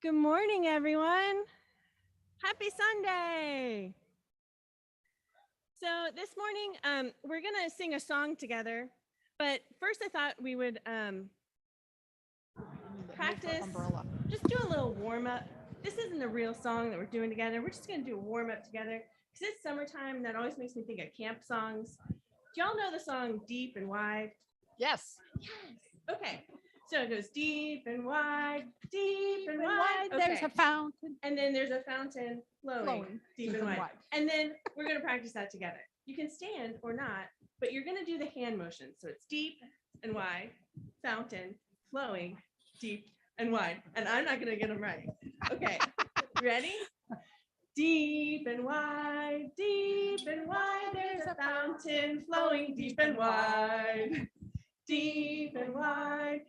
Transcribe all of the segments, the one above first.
Good morning, everyone. Happy Sunday. So this morning, we're gonna sing a song together, but first I thought we would practice, just do a little warm up. This isn't a real song that we're doing together. We're just gonna do a warm up together because it's summertime. That always makes me think of camp songs. Do y'all know the song Deep and Wide? Yes. Yes. Okay. So it goes deep and wide, deep and wide. Okay. There's a fountain. And then there's a fountain flowing deep and wide. And then we're going to practice that together. You can stand or not, but you're going to do the hand motion. So it's deep and wide, fountain, flowing, deep and wide. And I'm not going to get them right. Okay. Ready? Deep and wide, there's a fountain flowing deep and wide. Deep and wide,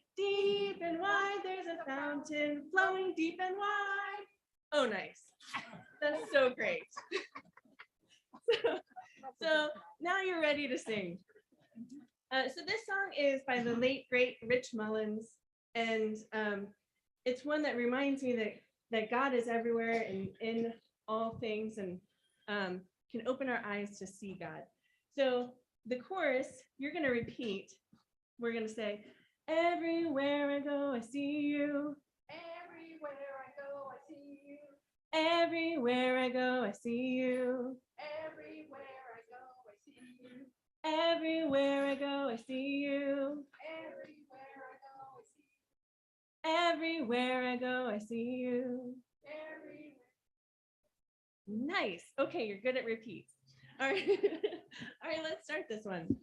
there's a fountain flowing deep and wide. Oh, nice. That's so great. So now you're ready to sing. So this song is by the late, great Rich Mullins. And it's one that reminds me that God is everywhere and in all things and can open our eyes to see God. So the chorus, you're going to repeat. We're going to say, everywhere I go, I see you. Everywhere I go, I see you. Everywhere I go, I see you. Everywhere I go, I see you. Everywhere I go, I see you. Everywhere I go, I see you. Everywhere I go, I see you. Nice. Okay, you're good at repeats. All right. All right, let's start this one.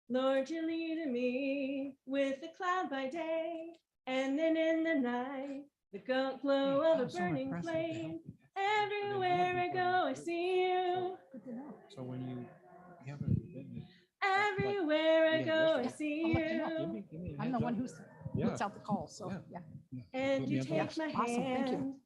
Lord, you're leading me with the cloud by day, and then in the night, the glow of a burning flame. Everywhere I go, I see you. So when you have everywhere I go, I see you. I'm the one who puts out the call, so yeah. And you take my Awesome, thank you. hand,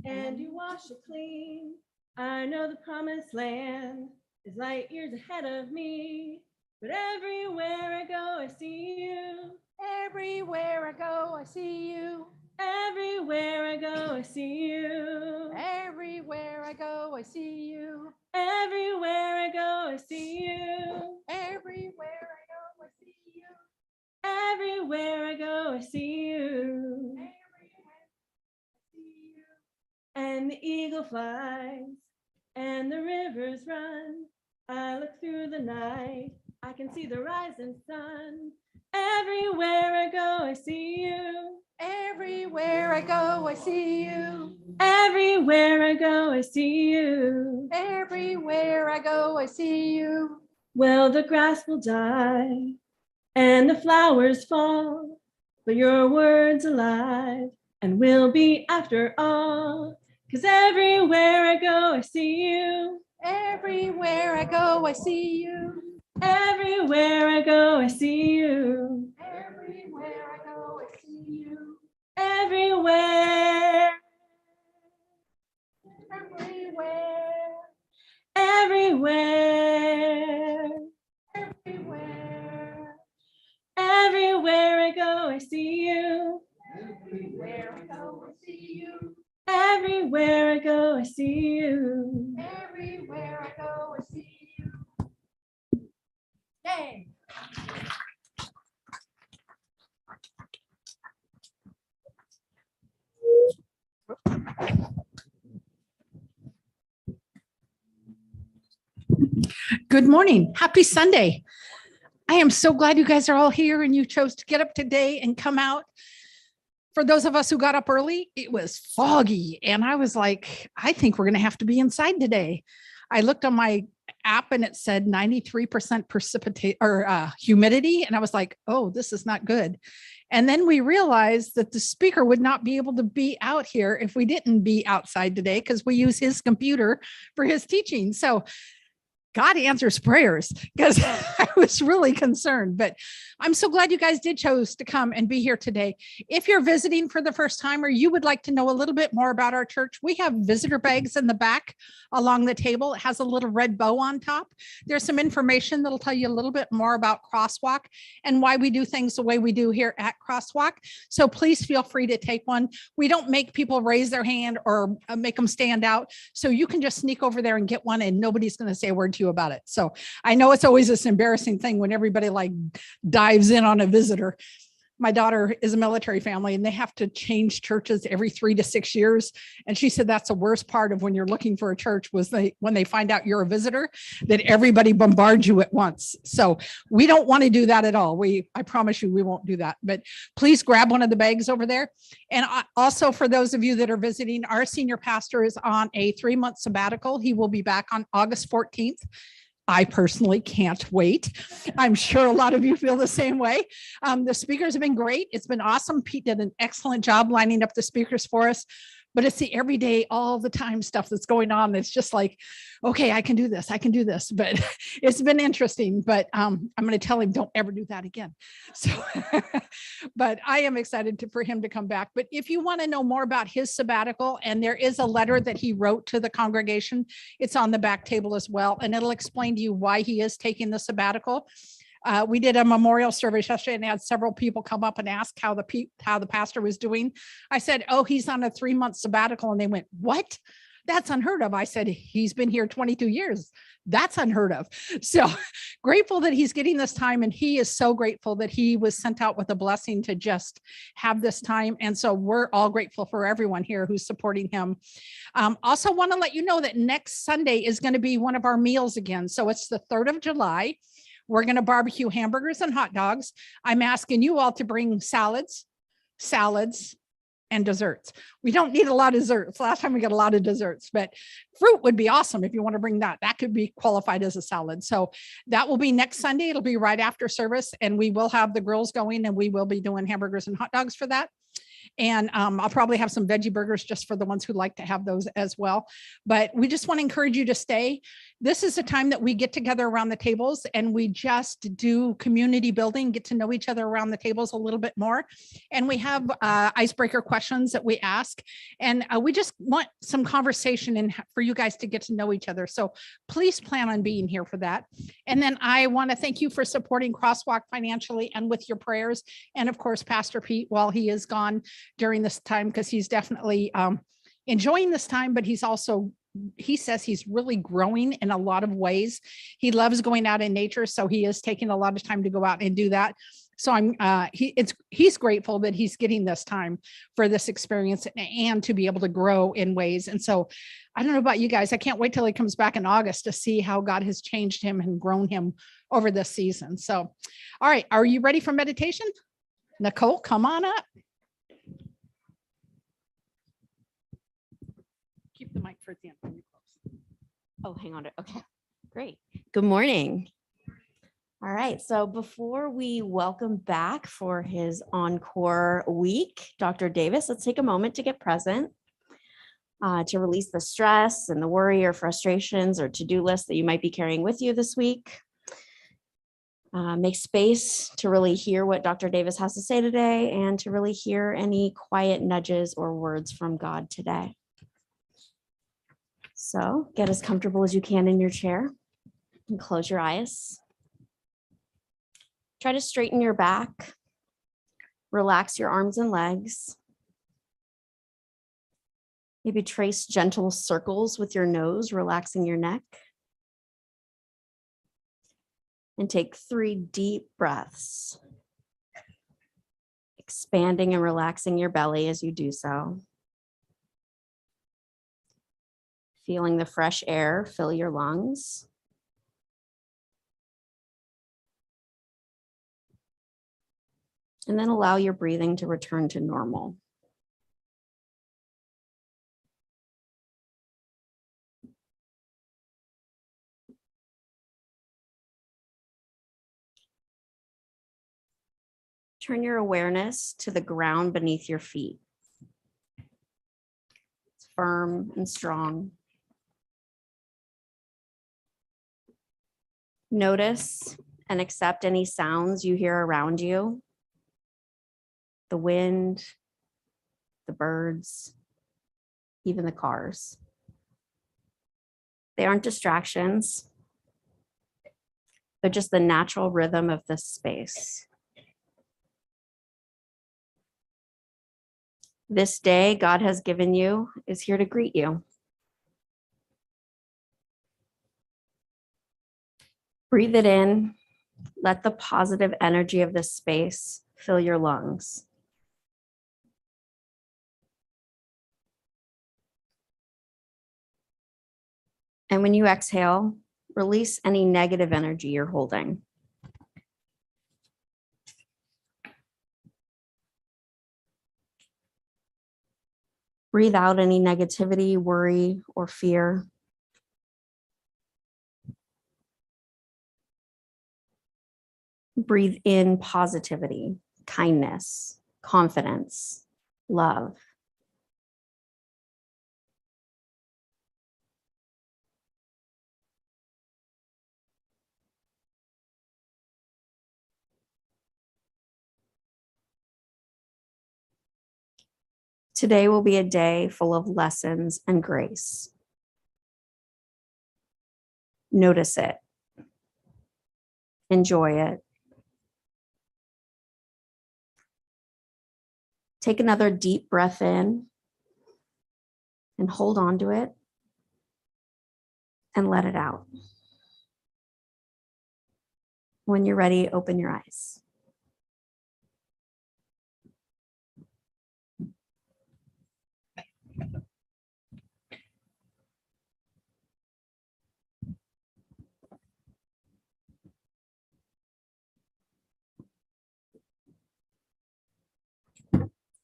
and you wash it clean. I know the promised land is light years ahead of me. But everywhere I go, I see you. Everywhere I go, I see you. Everywhere I go, I see you. Everywhere I go, I see you. Everywhere I go, I see you. Everywhere I go, I see you. Everywhere I go, I see you. And the eagle flies, and the rivers run. I look through the night. I can see the rising sun. Everywhere I go, I see you. Everywhere I go, I see you. Everywhere I go, I see you. Everywhere I go, I see you. Well, the grass will die and the flowers fall, but your word's alive and will be after all. 'Cause everywhere I go, I see you. Everywhere I go, I see you. Everywhere I go, I see you. Everywhere I go, I see you. Everywhere. Everywhere. Everywhere. Everywhere. Everywhere I go, I see you. Everywhere I go, I see you. Everywhere I go, I see you. Everywhere I go, Good morning. Happy Sunday. I am so glad you guys are all here and you chose to get up today and come out. For those of us who got up early, it was foggy. And I was like, I think we're going to have to be inside today. I looked on my app and it said 93% precipitate or humidity. And I was like, oh, this is not good. And then we realized that the speaker would not be able to be out here if we didn't be outside today because we use his computer for his teaching. So God answers prayers because I was really concerned, but I'm so glad you guys did chose to come and be here today. If you're visiting for the first time or you would like to know a little bit more about our church, we have visitor bags in the back along the table. It has a little red bow on top. There's some information that'll tell you a little bit more about CrossWalk and why we do things the way we do here at CrossWalk. So please feel free to take one. We don't make people raise their hand or make them stand out. So you can just sneak over there and get one and nobody's going to say a word to you about it. So I know it's always this embarrassing thing when everybody like dives in on a visitor. My daughter is a military family and they have to change churches every 3 to 6 years. And she said that's the worst part of when you're looking for a church was when they find out you're a visitor, that everybody bombards you at once. So we don't want to do that at all. I promise you, we won't do that. But please grab one of the bags over there. And also for those of you that are visiting, our senior pastor is on a 3-month sabbatical. He will be back on August 14th. I personally can't wait. I'm sure a lot of you feel the same way. The speakers have been great. It's been awesome. Pete did an excellent job lining up the speakers for us. But it's the everyday, all the time stuff that's going on. It's just like, okay, I can do this. I can do this. But it's been interesting. But I'm going to tell him, don't ever do that again. So, but I am excited for him to come back. But if you want to know more about his sabbatical, and there is a letter that he wrote to the congregation, it's on the back table as well. And it'll explain to you why he is taking the sabbatical. We did a memorial service yesterday and had several people come up and ask how the pastor was doing. I said, oh, he's on a 3-month sabbatical. And they went, what? That's unheard of. I said, he's been here 22 years. That's unheard of. So grateful that he's getting this time. And he is so grateful that he was sent out with a blessing to just have this time. And so we're all grateful for everyone here who's supporting him. Also want to let you know that next Sunday is going to be one of our meals again. So it's the 3rd of July. We're going to barbecue hamburgers and hot dogs. I'm asking you all to bring salads, and desserts. We don't need a lot of desserts. Last time we got a lot of desserts, but fruit would be awesome if you want to bring that. That could be qualified as a salad. So that will be next Sunday. It'll be right after service, and we will have the grills going, and we will be doing hamburgers and hot dogs for that. And I'll probably have some veggie burgers just for the ones who like to have those as well. But we just want to encourage you to stay. This is a time that we get together around the tables and we just do community building, get to know each other around the tables a little bit more. And we have icebreaker questions that we ask. And we just want some conversation and for you guys to get to know each other. So please plan on being here for that. And then I want to thank you for supporting CrossWalk financially and with your prayers. And of course, Pastor Pete, while he is gone during this time, because he's definitely enjoying this time, but he says he's really growing in a lot of ways. He loves going out in nature, so he is taking a lot of time to go out and do that. So he's grateful that he's getting this time for this experience and to be able to grow in ways. And so I don't know about you guys, I can't wait till he comes back in August to see how God has changed him and grown him over this season. So, all right, are you ready for meditation? Nicole, come on up. Keep the mic for the end. Oh, hang on. Okay, great. Good morning. All right, so before we welcome back for his encore week, Dr. Davis, let's take a moment to get present, to release the stress and the worry or frustrations or to-do lists that you might be carrying with you this week. Make space to really hear what Dr. Davis has to say today and to really hear any quiet nudges or words from God today. So get as comfortable as you can in your chair and close your eyes. Try to straighten your back, relax your arms and legs. Maybe trace gentle circles with your nose, relaxing your neck. And take 3 deep breaths, expanding and relaxing your belly as you do so. Feeling the fresh air fill your lungs. And then allow your breathing to return to normal. Turn your awareness to the ground beneath your feet. It's firm and strong. Notice and accept any sounds you hear around you. The wind, the birds, even the cars. They aren't distractions. They're just the natural rhythm of this space. This day God has given you is here to greet you. Breathe it in. Let the positive energy of this space fill your lungs. And when you exhale, release any negative energy you're holding. Breathe out any negativity, worry, or fear. Breathe in positivity, kindness, confidence, love. Today will be a day full of lessons and grace. Notice it. Enjoy it. Take another deep breath in and hold on to it and let it out. When you're ready, open your eyes.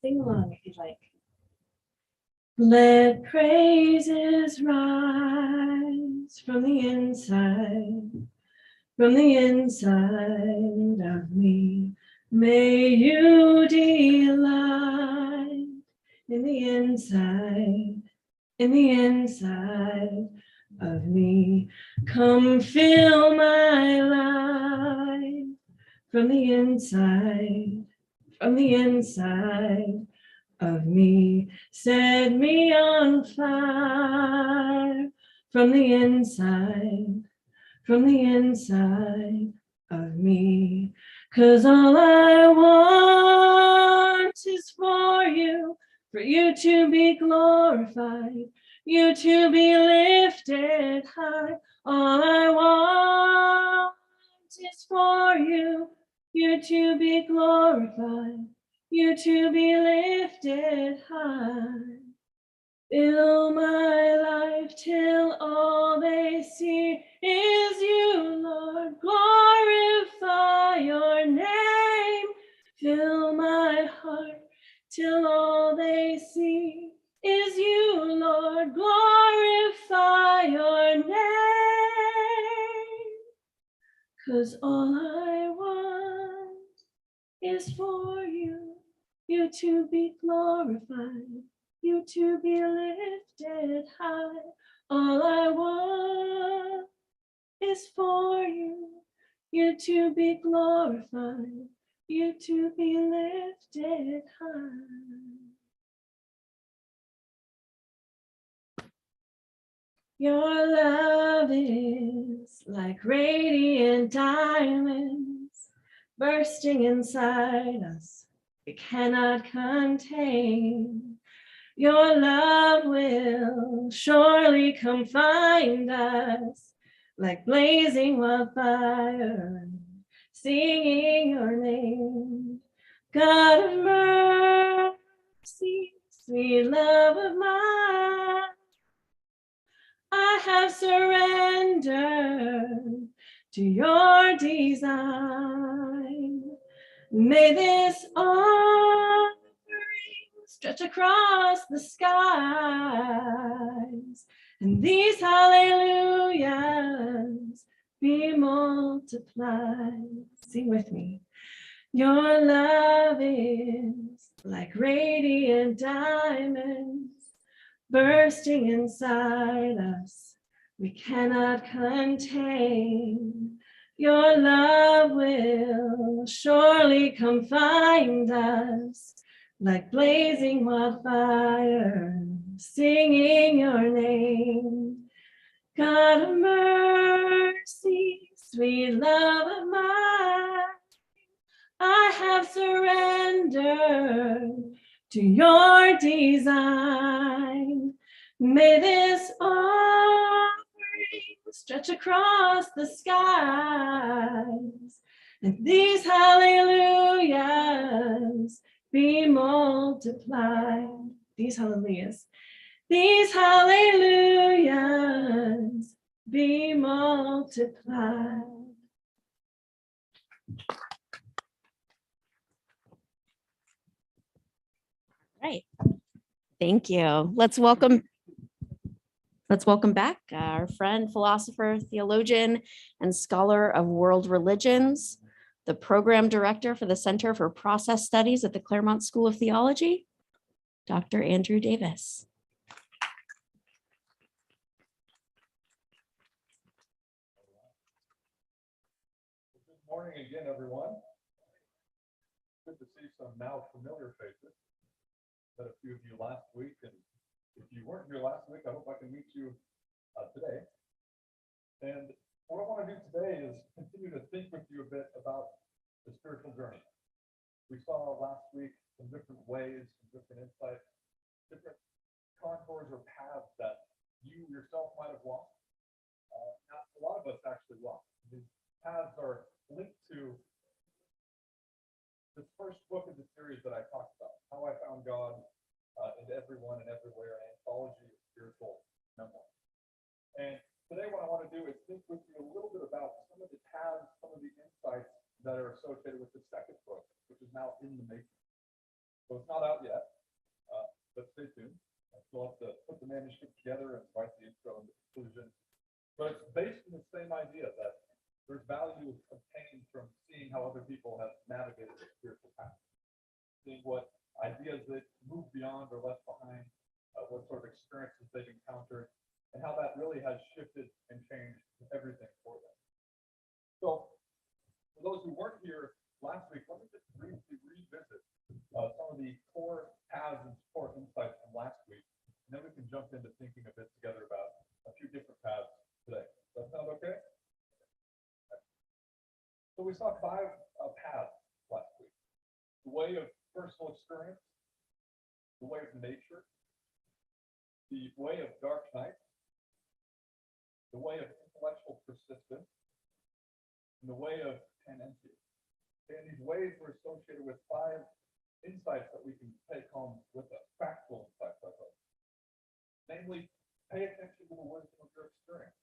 Sing along if you'd like. Let praises rise from the inside of me. May you delight in the inside of me. Come fill my life from the inside of me. Set me on fire from the inside of me. 'Cause all I want is for you to be glorified, you to be lifted high. All I want is for you to be glorified, you to be lifted high. Fill my life till all they see is you, Lord. Glorify your name. Fill my heart till all they see is you, Lord. Glorify your name. 'Cause all I want is for you to be glorified, you to be lifted high. All I want is for you to be glorified, you to be lifted high. Your love is like radiant diamonds bursting inside us, it cannot contain. Your love will surely come find us like blazing wildfire, singing your name. God of mercy, sweet love of mine, I have surrendered to your design. May this offering stretch across the skies, and these hallelujahs be multiplied. Sing with me. Your love is like radiant diamonds bursting inside us. We cannot contain. Your love will surely come find us like blazing wildfire, singing your name. God of mercy, sweet love of mine, I have surrendered to your design. May this offering stretch across the skies, and these hallelujahs be multiplied. These hallelujahs be multiplied. Right. Thank you. Let's welcome back our friend, philosopher, theologian, and scholar of world religions, the program director for the Center for Process Studies at the Claremont School of Theology, Dr. Andrew Davis. Good morning again, everyone. Good to see some now familiar faces. Met a few of you last week, and if you weren't here last week, I hope I can meet you today. And what I want to do today is continue to think with you a bit about the spiritual journey. We saw last week some different ways, some different insights, different contours or paths that you yourself might have walked. A lot of us actually walked. These paths are linked to this first book of the series that I talked about, How I Found God in Everyone and Everywhere, an anthology of spiritual memoir. And today what I want to do is think with you a little bit about some of the paths, some of the insights that are associated with the second book, which is now in the making. So it's not out yet, but stay tuned. I still have to put the manuscript together and write the intro and the conclusion. But it's based on the same idea that there's value obtained from seeing how other people have navigated the spiritual path, seeing what ideas that move beyond or left behind, what sort of experiences they've encountered, and how that really has shifted and changed everything for them. So, for those who weren't here last week, let me just briefly revisit some of the core paths and core insights from last week, and then we can jump into thinking a bit together about a few different paths today. Does that sound okay? So we saw 5 paths last week. The way of personal experience, the way of nature, the way of dark night, the way of intellectual persistence, and the way of tenency. And these ways were associated with 5 insights that we can take home with us, practical insights with us. Namely, pay attention to the wisdom of your experience.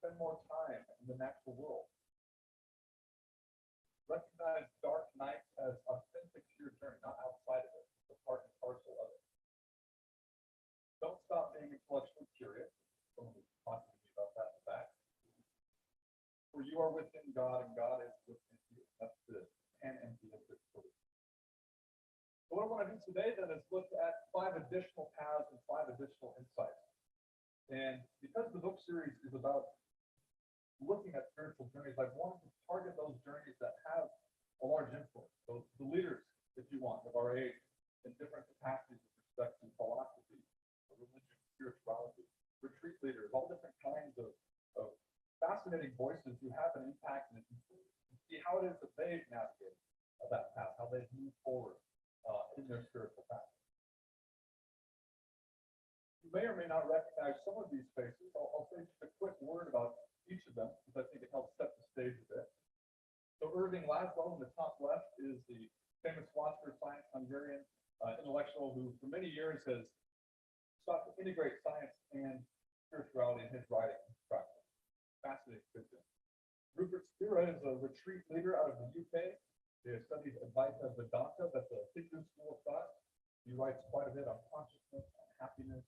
Spend more time in the natural world. Recognize dark nights as authentic to your journey, not outside of it, but part and parcel of it. Don't stop being intellectually curious. Someone was talking to me about that in the back. For you are within God, and God is within you. That's the tenency of this belief. So what I want to do today then is look at 5 additional paths and 5 additional insights. And because the book series is about looking at spiritual journeys, I wanted to target those journeys that have a large influence. So the leaders, if you want, of our age in different capacities with respect to philosophy, religion, spirituality, retreat leaders, all different kinds of fascinating voices who have an impact and see how it is that they've navigated that path, how they've moved forward in their spiritual path. You may or may not recognize some of these faces. I'll say just a quick word about each of them, because I think it helps set the stage a bit. So Irving Laszlo in the top left is the famous philosopher, science, Hungarian intellectual who for many years has sought to integrate science and spirituality in his writing practice. Fascinating figure. Rupert Spira is a retreat leader out of the UK. He has studied Advaita Vedanta, that's a Hindu school of thought. He writes quite a bit on consciousness, on happiness,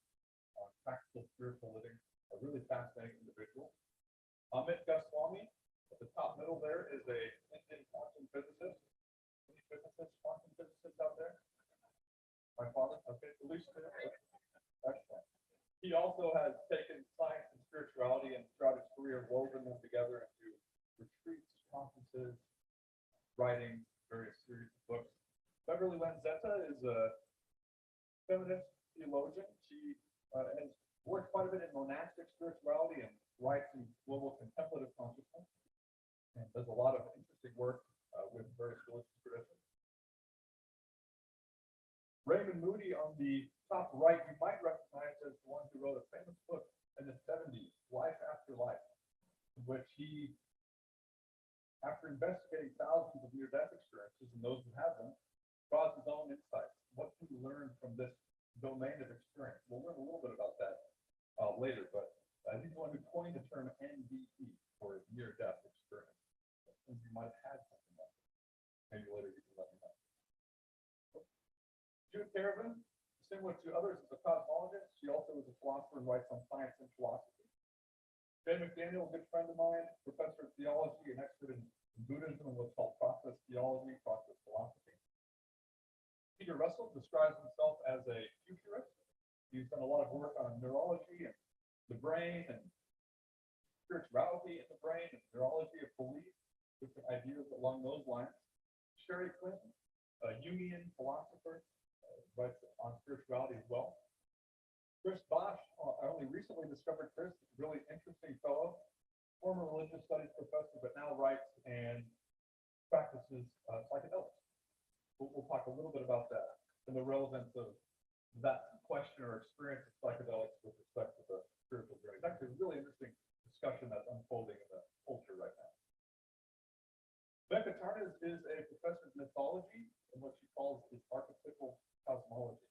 on practical spiritual living. A really fascinating individual. Amit Goswami, at the top middle there, is a Indian quantum physicist. Any physicists, quantum physicists out there? My father, okay, at least two. Excellent. He also has taken science and spirituality and throughout his career woven them together into retreats, conferences, writing various series of books. Beverly Lanzetta is a feminist theologian. She has worked quite a bit in monastic spirituality and writes in global contemplative consciousness, and does a lot of interesting work with various religious traditions. Raymond Moody on the top right, you might recognize as the one who wrote a famous book in the 70s, Life After Life, in which he, after investigating thousands of near-death experiences and those who have them, draws his own insights. What can we learn from this domain of experience? We'll learn a little bit about that later, but he's the one who coined the term NDE for near-death experience. You might have had something like that. Maybe later you can let me know. Jude Caravan, similar to others, is a cosmologist. She also is a philosopher and writes on science and philosophy. Jay McDaniel, a good friend of mine, professor of theology and expert in Buddhism and what's called process theology, process philosophy. Peter Russell describes himself as a futurist. He's done a lot of work on neurology and the brain and spirituality in the brain and neurology of belief, different ideas along those lines. Sherry Clinton, a Jungian philosopher, writes on spirituality as well. Chris Bosch, I only recently discovered Chris, really interesting fellow, former religious studies professor, but now writes and practices psychedelics. We'll talk a little bit about that and the relevance of that question or experience of psychedelics with respect to the spiritual journey. It's actually a really interesting discussion that's unfolding in the culture right now. Becca Tarnas is a professor of mythology and what she calls his archetypal cosmology.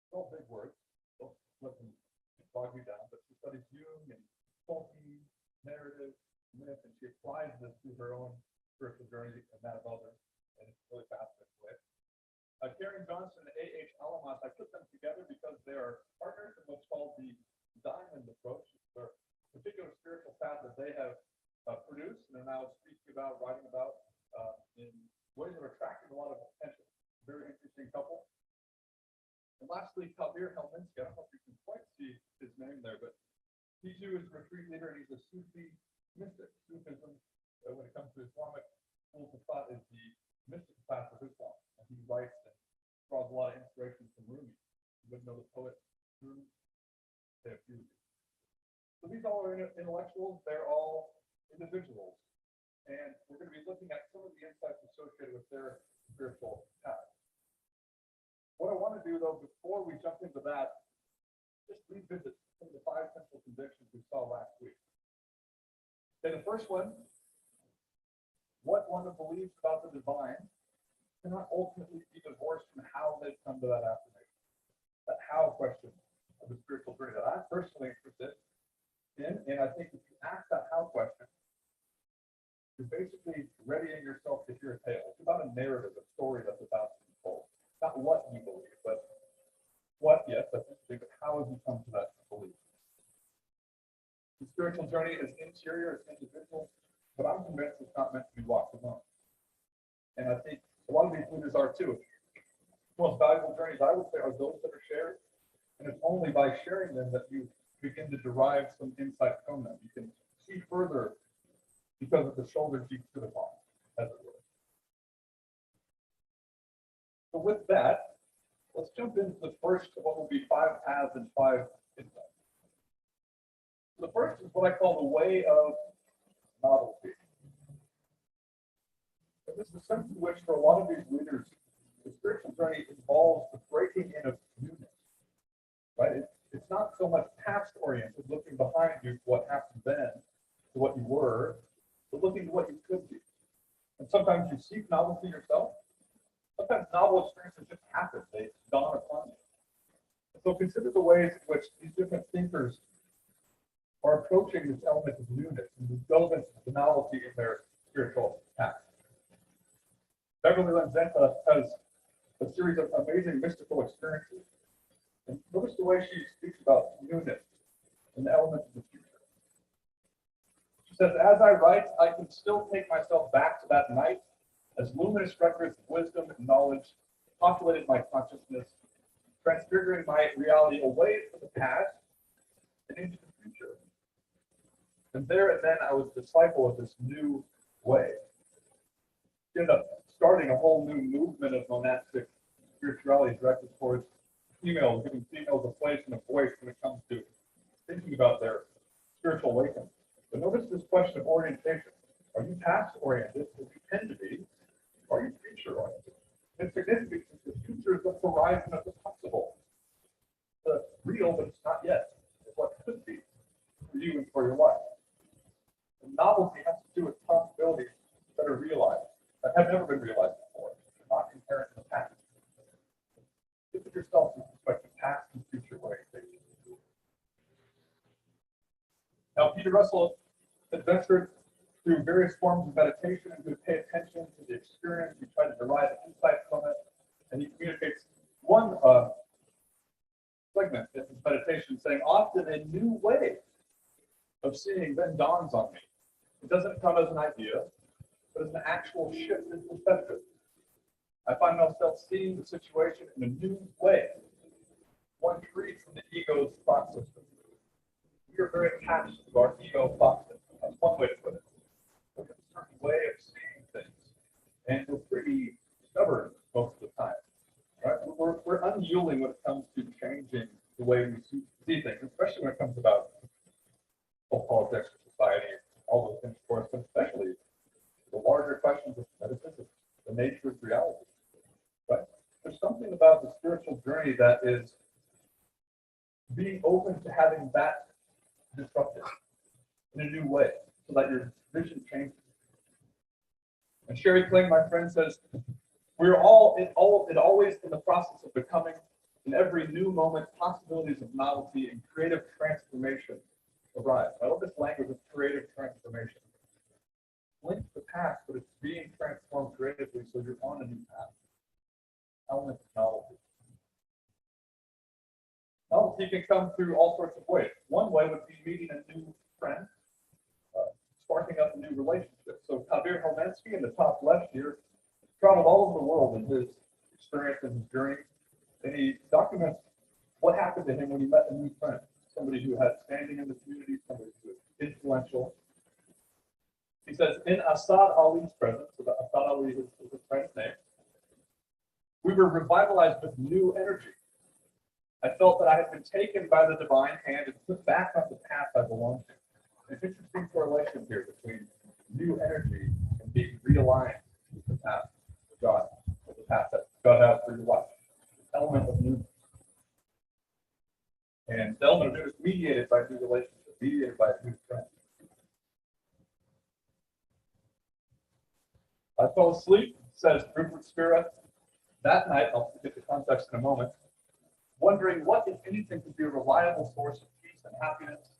It's all big words, don't let them bog you down, but she studies Jung and Tolkien, narrative, myth, and she applies this to her own spiritual journey and that of others, and it's really fascinating way. Karen Johnson and A.H. Alamas, I put them together because they are partners in what's called the diamond approach. It's a particular spiritual path that they have produced and are now speaking about, writing about in ways that are attracting a lot of attention. Very interesting couple. And lastly, Kabir Helminski, I don't know if you can quite see his name there, but he too is a retreat leader and he's a Sufi mystic. Sufism, when it comes to Islamic schools of thought, is the mystic path of Islam. And he writes and draws a lot of inspiration from Rumi. You would know the poet Rumi. They have few. So these all are intellectuals, they're all individuals. And we're going to be looking at some of the insights associated with their spiritual path. What I want to do, though, before we jump into that, just revisit some of the 5 central convictions we saw last week. Okay, the first one, what one believes about the divine cannot ultimately be divorced from how they come to that affirmation. That how question of the spiritual journey that I'm personally interested in, and I think if you ask that how question, you're basically readying yourself to hear a tale. It's about a narrative, a story that's about to be told. Not what you believe, but what, yes, that's interesting, but how have you come to that belief? The spiritual journey is interior, it's individual, but I'm convinced it's not meant to be walked alone. And I think a lot of these leaders are too. The most valuable journeys, I would say, are those that are shared. And it's only by sharing them that you begin to derive some insight from them. You can see further because of the shoulders you stood upon, as it were. So with that, let's jump into the first of what will be 5 paths and 5 insights. The first is what I call the way of novelty. And this is the sense in which, for a lot of these leaders, the spiritual journey involves the breaking in of newness. Right? It's not so much past-oriented, looking behind you to what happened then, to what you were, but looking to what you could be. And sometimes you seek novelty yourself. Sometimes novel experiences just happen. They dawn upon you. So consider the ways in which these different thinkers are approaching this element of newness and the relevance of the novelty in their Samantha has a series of amazing mystical experiences. And notice the way she speaks about newness and the elements of the future. She says, as I write, I can still take myself back to that night as luminous records of wisdom and knowledge populated my consciousness, transfiguring my reality away from the past and into the future. And there and then I was a disciple of this new way. She ended up starting a whole new movement of monastic spirituality directed towards females, giving females a place and a voice when it comes to thinking about their spiritual awakening. But notice this question of orientation. Are you past oriented, as you tend to be, or are you future oriented? It's significant because the future is the horizon of the possible. The real, but it's not yet. It's what could be for you and for your life. The novelty has to do with possibilities that are realized, that have never been realized before, not inherent in the past. Think of yourself in respect to past and future orientation. Now, Peter Russell adventured through various forms of meditation and would pay attention to the experience. He tried to derive insight from it, and he communicates one segment in his meditation saying, often a new way of seeing then dawns on me. It doesn't come as an idea, but as an actual shift in perspective. I find myself seeing the situation in a new way, one free from the ego's thought system. We are very attached to our ego thought system. That's one way to put it. We have a certain way of seeing things, and we're pretty stubborn most of the time. Right? We're unyielding when it comes to changing the way we see things, especially when it comes about politics, society, all those things, of course, but especially the larger questions of metaphysics, the nature of reality. Right? There's something about the spiritual journey that is being open to having that disrupted in a new way, so that your vision changes. And Sherry Kling, my friend, says, we're always in the process of becoming, in every new moment, possibilities of novelty and creative transformation arise. I love this language of creative transformation. Linked to the past, but it's being transformed creatively, so you're on a new path. Element of novelty. Novelty can come through all sorts of ways. One way would be meeting a new friend, sparking up a new relationship. So Kabir Helmensky in the top left here traveled all over the world in his experience and his journey, and he documents what happened to him when he met a new friend, somebody who had standing in the community, somebody who was influential. He says, in Asad Ali's presence, so that Asad Ali is his friend's name, we were revitalized with new energy. I felt that I had been taken by the divine hand and put back on the path I belonged to. There's an interesting correlation here between new energy and being realigned with the path of God, with the path that God has for your life. The element of newness. And the element of newness mediated by new relationship, mediated by a new friend. I fell asleep, says Rupert Spira, that night, I'll get the context in a moment, wondering what, if anything, could be a reliable source of peace and happiness.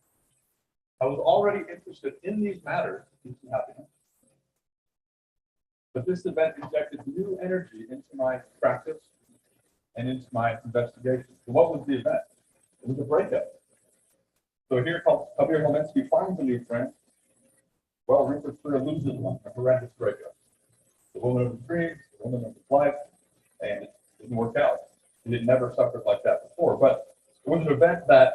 I was already interested in these matters, peace and happiness, but this event injected new energy into my practice and into my investigation. So what was the event? It was a breakup. So here Kabir Helmensky finds a new friend. Well, Rupert Spira loses one, a horrendous breakup. The woman of his dreams, the woman of his life, and it didn't work out. He had never suffered like that before, but it was an event that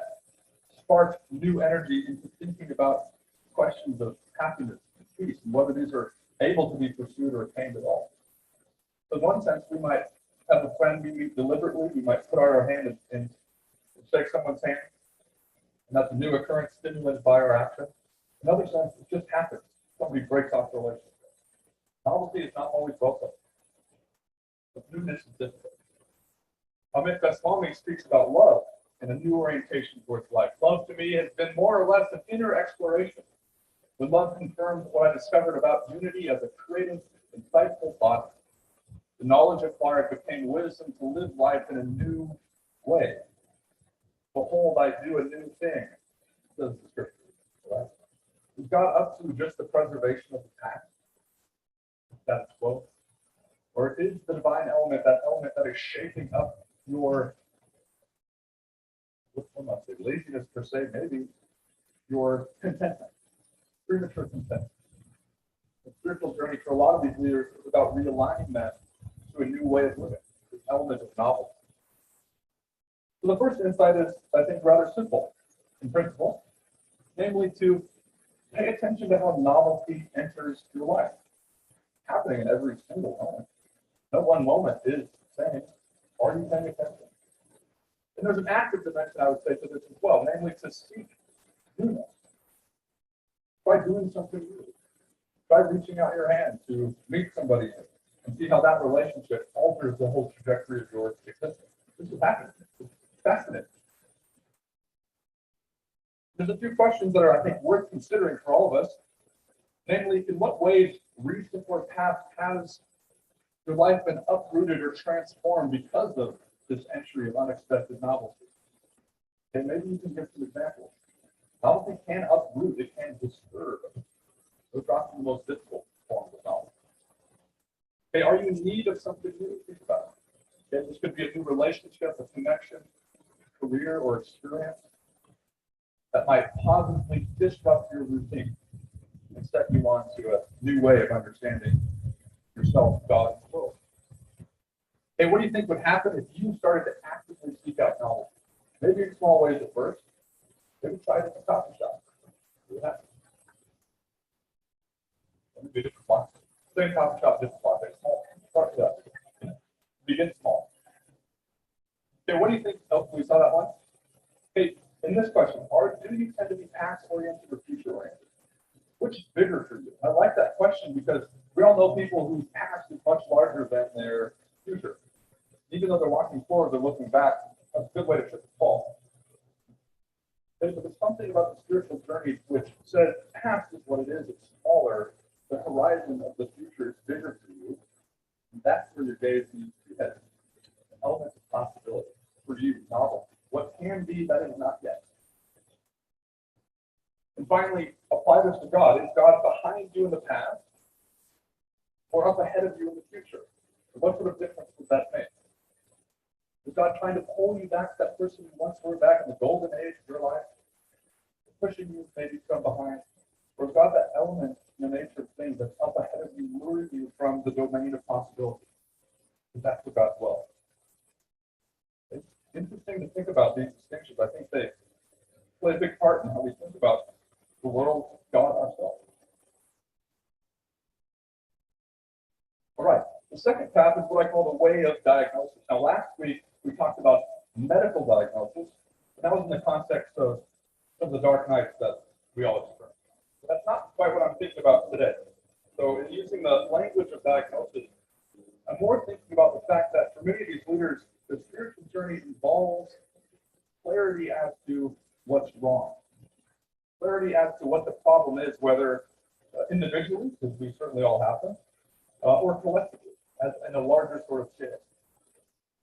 sparked new energy into thinking about questions of happiness and peace and whether these are able to be pursued or attained at all. So in one sense, we might have a friend we meet deliberately, we might put out our hand and shake someone's hand, and that's a new occurrence stimulated by our action. In another sense, it just happens. Somebody breaks off the relationship. Novelty is not always welcome, but newness is difficult. Amit Goswami speaks about love and a new orientation towards life. Love to me has been more or less an inner exploration. When love confirmed what I discovered about unity as a creative, insightful body, the knowledge acquired became wisdom to live life in a new way. Behold, I do a new thing, says the scripture. Right? Is God up to just the preservation of the past? Status quo? Or is the divine element that is shaping up your, what am I saying, laziness per se, maybe your contentment, premature contentment? The spiritual journey for a lot of these leaders is about realigning that to a new way of living, this element of novelty. So the first insight is, I think, rather simple in principle, namely to pay attention to how novelty enters your life, happening in every single moment. No one moment is the same. Are you paying attention? And there's an active dimension, I would say, to this as well, namely to seek newness. Try doing something new. Try reaching out your hand to meet somebody and see how that relationship alters the whole trajectory of your existence. This is happening. It's fascinating. There's a few questions that are, I think, worth considering for all of us. Namely, in what ways, recent or past, has your life been uprooted or transformed because of this entry of unexpected novelty? And maybe you can give some examples. Novelty can uproot, it can disturb. Those are often the most difficult forms of novelty. Okay, are you in need of something new? Think about it. Okay, this could be a new relationship, a connection, career, or experience that might positively disrupt your routine and set you on to a new way of understanding yourself, God, and the world. Hey, what do you think would happen if you started to actively seek out knowledge? Maybe in small ways at first. Maybe try it at the coffee shop. See what happens. Maybe different ones. Same coffee shop, different ones. Start with that. Begin small. Okay, what do you think? Oh, we saw that one. Hey, in this question, do you tend to be past-oriented or future-oriented? Which is bigger for you? I like that question because we all know people whose past is much larger than their future. Even though they're walking forward, they're looking back. That's a good way to trip and fall. But there's something about the spiritual journey which says past is what it is. It's smaller. The horizon of the future is bigger for you. And that's where your gaze needs to be headed. An element of possibility for you, novel. What can be that is not yet. And finally, apply this to God. Is God behind you in the past or up ahead of you in the future? What sort of difference would that make? Is God trying to pull you back to that person you once were back in the golden age of your life? Pushing you maybe from behind? Or is God that element in the nature of things that's up ahead of you, luring you from the domain of possibility? Because that's what God's will. It's interesting to think about these distinctions. I think they play a big part in how we think about the world, God, ourselves. All right. The second path is what I call the way of diagnosis. Now, last week we talked about medical diagnosis. That was in the context of some of the dark nights that we all experience. But that's not quite what I'm thinking about today. So, in using the language of diagnosis, I'm more thinking about the fact that for many of these leaders, the spiritual journey involves clarity as to what's wrong, clarity as to what the problem is, whether individually, because we certainly all have them, or collectively, as in a larger sort of scale.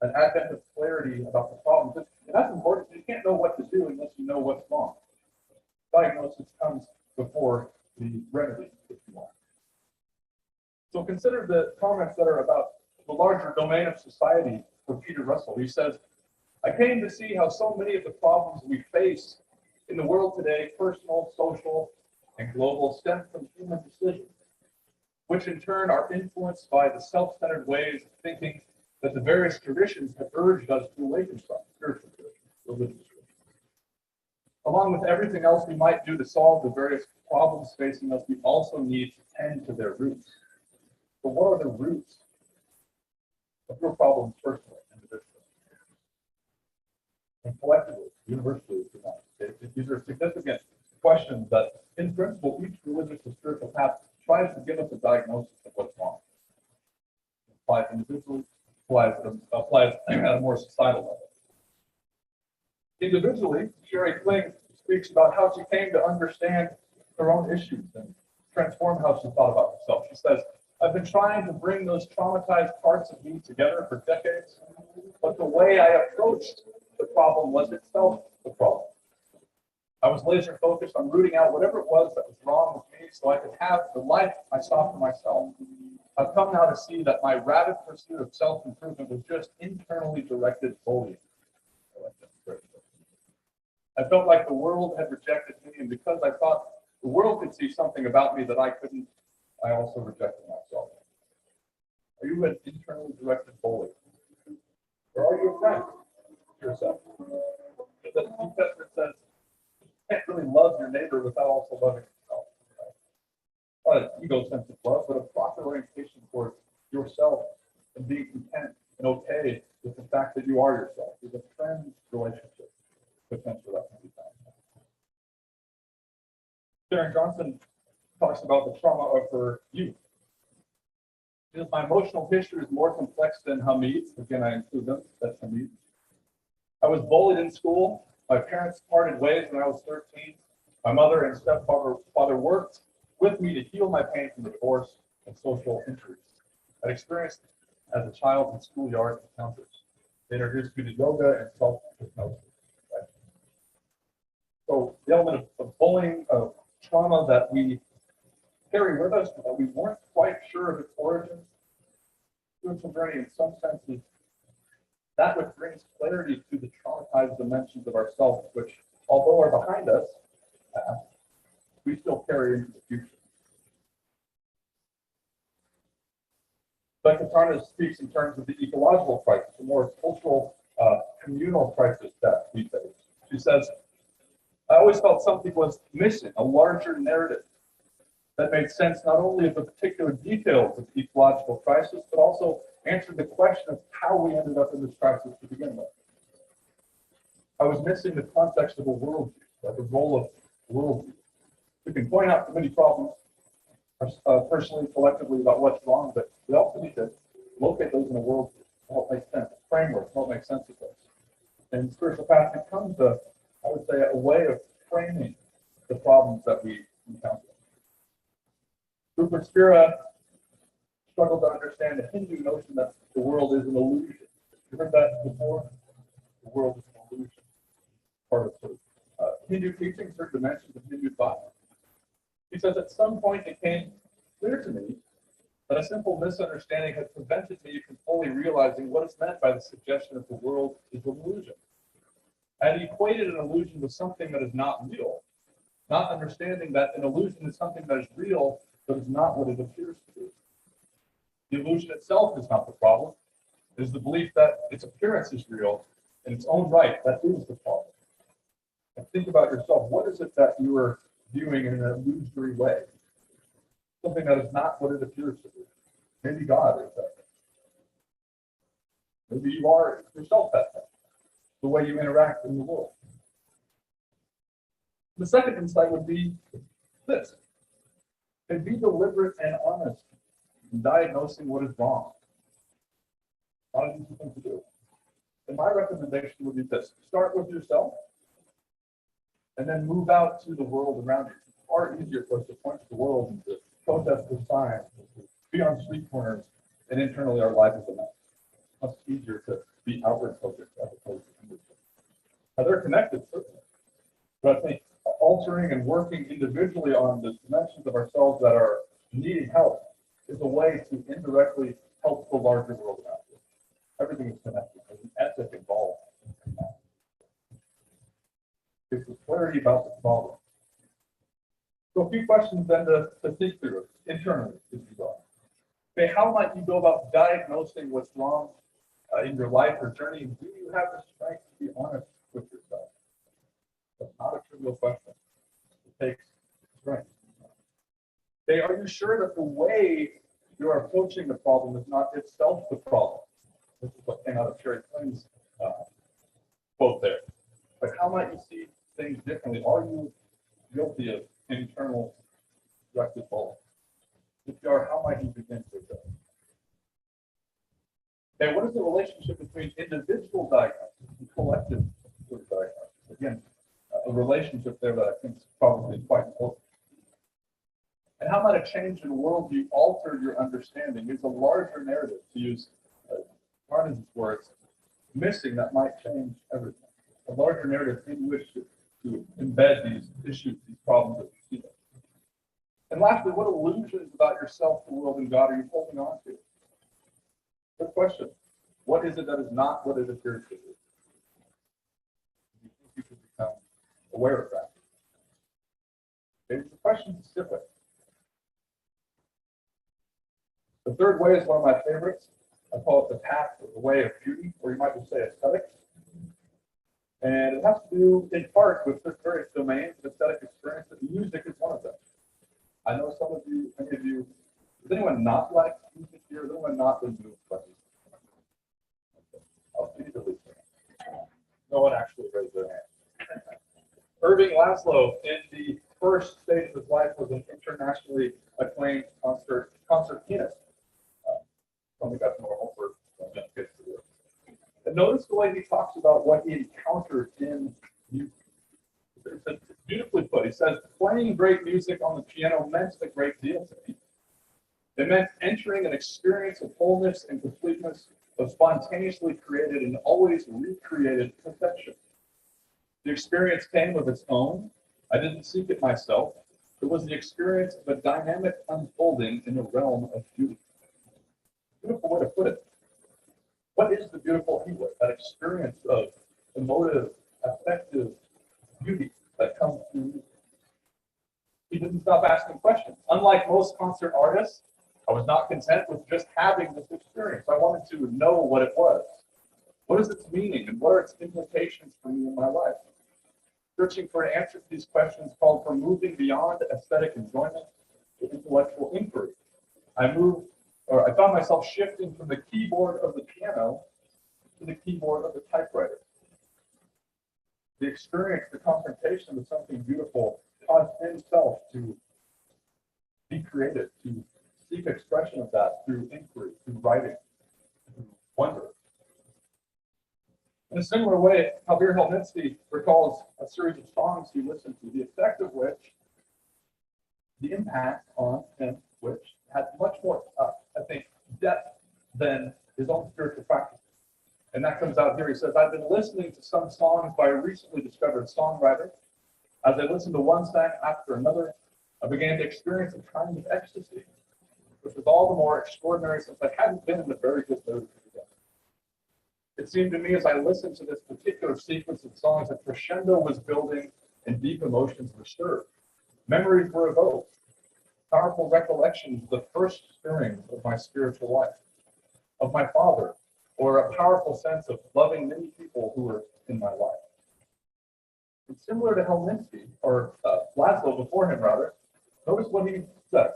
An advent of clarity about the problem. And that's important. You can't know what to do unless you know what's wrong. Diagnosis comes before the remedy, if you want. So consider the comments that are about the larger domain of society for Peter Russell. He says, I came to see how so many of the problems we face in the world today, personal, social, and global, stem from human decisions, which in turn are influenced by the self-centered ways of thinking that the various traditions have urged us to awaken from, spiritual traditions, religious traditions. Along with everything else we might do to solve the various problems facing us, we also need to tend to their roots. So what are the roots of your problems personally, individually, and collectively, universally, if you want? These are significant questions that, in principle, each religious or spiritual path tries to give us a diagnosis of what's wrong. It applies individually, applies at a more societal level. Individually, Sherry Kling speaks about how she came to understand her own issues and transform how she thought about herself. She says, I've been trying to bring those traumatized parts of me together for decades, but the way I approached the problem was itself the problem. I was laser focused on rooting out whatever it was that was wrong with me so I could have the life I saw for myself. I've come now to see that my rabid pursuit of self-improvement was just internally directed bullying. I felt like the world had rejected me, and because I thought the world could see something about me that I couldn't, I also rejected myself. Are you an internally directed bully? Or are you a friend to yourself? The New Testament says you can't really love your neighbor without also loving yourself. Not an egocentric love, but a proper orientation towards yourself and being content and okay with the fact that you are yourself. It's a friend relationship potential that can be found. Sharon Johnson talks about the trauma of her youth. She says, my emotional history is more complex than Hamid's. Again, I include them. That's Hamid. I was bullied in school. My parents parted ways when I was 13. My mother and stepfather worked with me to heal my pain from divorce and social injuries. I experienced as a child in schoolyard encounters. They introduced me to yoga and self-hypnosis. Right? So the element of bullying, of trauma that we carry with us, but we weren't quite sure of its origin. Spiritual journey, in some senses, that which brings clarity to the traumatized dimensions of ourselves, which, although are behind us, we still carry into the future. Dr. Tarnas speaks in terms of the ecological crisis, the more cultural, communal crisis that we face. She says, I always felt something was missing, a larger narrative that made sense not only of the particular details of the ecological crisis, but also answered the question of how we ended up in this crisis to begin with. I was missing the context of a worldview, the role of worldview. We can point out the many problems, personally, collectively, about what's wrong, but we also need to locate those in a worldview to help make sense, a framework to help make sense of those. And spiritual path becomes I would say, a way of framing the problems that we encounter. Rupert Spira struggled to understand the Hindu notion that the world is an illusion. You heard that before? The world is an illusion. Part of Hindu teachings or dimensions of Hindu thought. He says, at some point it became clear to me that a simple misunderstanding had prevented me from fully realizing what is meant by the suggestion that the world is an illusion. I had equated an illusion with something that is not real, not understanding that an illusion is something that is real, but is not what it appears to be. The illusion itself is not the problem. It is the belief that its appearance is real in its own right. That is the problem. And think about yourself. What is it that you are viewing in an illusory way? Something that is not what it appears to be. Maybe God is that. Maybe you are yourself that thing. The way you interact in the world. The second insight would be this. And be deliberate and honest in diagnosing what is wrong. Not an easy thing to do. And my recommendation would be this. Start with yourself and then move out to the world around you. It's far easier for us to point to the world and to protest with signs, to be on street corners, and internally our life is a mess. It's much easier to be outward focused as opposed to inward focused. Now they're connected, certainly. But I think altering and working individually on the dimensions of ourselves that are needing help is a way to indirectly help the larger world around us. Everything is connected. There's an ethic involved in that. It's the clarity about the problem. So a few questions then to think through internally, if you will. Okay, how might you go about diagnosing what's wrong in your life or journey? Do you have the strength to be honest with yourself? That's not a trivial question. It takes strength. Okay, are you sure that the way you're approaching the problem is not itself the problem? This is what came out of Sherry Clinton's quote there. But how might you see things differently? Are you guilty of internal directed bullying? If you are, how might you begin to address? Okay, what is the relationship between individual diagnosis and collective diagnosis? Again, a relationship there that I think is probably quite important. And how might a change in worldview alter your understanding? It's a larger narrative, to use Martin's words, missing that might change everything. A larger narrative in which to embed these issues, these problems that we see. And lastly, what illusions about yourself, the world, and God are you holding on to? Good question. What is it that is not what it appears to be? You think you should become aware of that? Maybe the question is different. The third way is one of my favorites. I call it the path or the way of beauty, or you might just say aesthetics. And it has to do in part with this various domains of aesthetic experience, but music is one of them. I know some of you, many of you, does anyone not like music here? Has anyone not been moved by music? I'll see the least. No one actually raised their hand. Irving Laszlo, in the first stage of his life, was an internationally acclaimed concert pianist. Something that's normal for young kids to do. And notice the way he talks about what he encountered in music. It's beautifully put. He says, playing great music on the piano meant a great deal to me. It meant entering an experience of wholeness and completeness of spontaneously created and always recreated perfection. The experience came of its own. I didn't seek it myself. It was the experience of a dynamic unfolding in the realm of beauty. Beautiful way to put it. What is the beautiful he was? That experience of emotive, affective beauty that comes through music. He didn't stop asking questions. Unlike most concert artists, I was not content with just having this experience. I wanted to know what it was. What is its meaning and what are its implications for me in my life? Searching for an answer to these questions called for moving beyond aesthetic enjoyment to intellectual inquiry. I found myself shifting from the keyboard of the piano to the keyboard of the typewriter. The experience, the confrontation with something beautiful caused himself to be creative, to seek expression of that through inquiry, through writing, through wonder. In a similar way, Javier Helminski recalls a series of songs he listened to, the effect of which, the impact on him, which had much more, I think, depth than his own spiritual practice. And that comes out here. He says, I've been listening to some songs by a recently discovered songwriter. As I listened to one song after another, I began to experience a kind of ecstasy, which was all the more extraordinary since I hadn't been in a very good mood together. It seemed to me as I listened to this particular sequence of songs, a crescendo was building and deep emotions were stirred. Memories were evoked. Powerful recollections of the first stirrings of my spiritual life, of my father, or a powerful sense of loving many people who were in my life. And similar to Helminski, or Laszlo before him rather, notice what he said.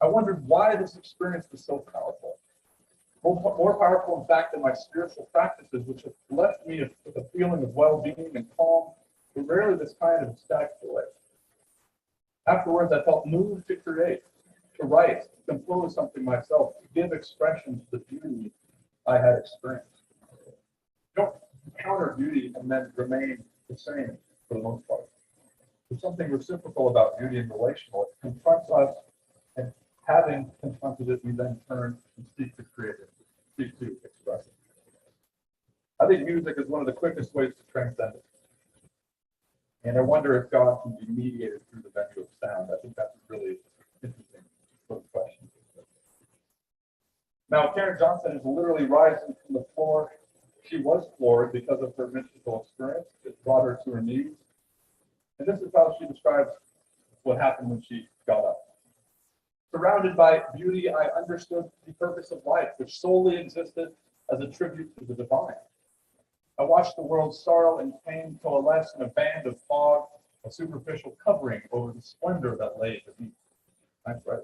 I wondered why this experience was so powerful. More powerful, in fact, than my spiritual practices, which have left me with a feeling of well-being and calm, but rarely this kind of ecstatic joy. Afterwards, I felt moved to create, to write, to compose something myself, to give expression to the beauty I had experienced. You don't encounter beauty and then remain the same for the most part. There's something reciprocal about beauty and relational. It confronts us, and having confronted it, we then turn and seek to create it, seek to express it. I think music is one of the quickest ways to transcend it. And I wonder if God can be mediated through the venue of sound. I think that's a really interesting sort of question. Now, Karen Johnson is literally rising from the floor. She was floored because of her mystical experience. It brought her to her knees. And this is how she describes what happened when she got up. Surrounded by beauty, I understood the purpose of life, which solely existed as a tribute to the divine. I watched the world's sorrow and pain coalesce in a band of fog, a superficial covering over the splendor that lay beneath. That's right.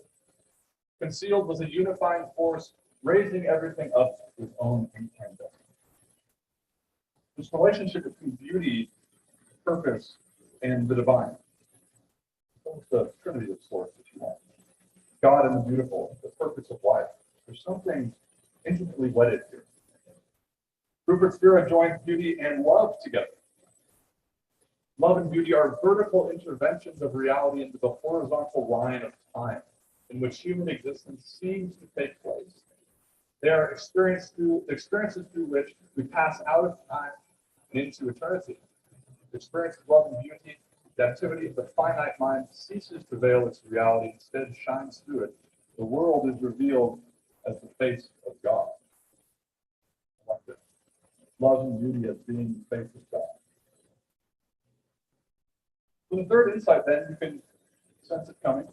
Concealed was a unifying force, raising everything up to its own incandescence. This relationship between beauty, purpose, and the divine. It's the trinity of sorts, if you want. God and the beautiful, the purpose of life. There's something intimately wedded here. Rupert Spira joins beauty and love together. Love and beauty are vertical interventions of reality into the horizontal line of time in which human existence seems to take place. They are experiences through which we pass out of time and into eternity. The experience of love and beauty The activity of the finite mind ceases to veil its reality, instead shines through it. The world is revealed as the face of God. I like this. Love and beauty as being the face of God. So the third insight then, you can sense it coming.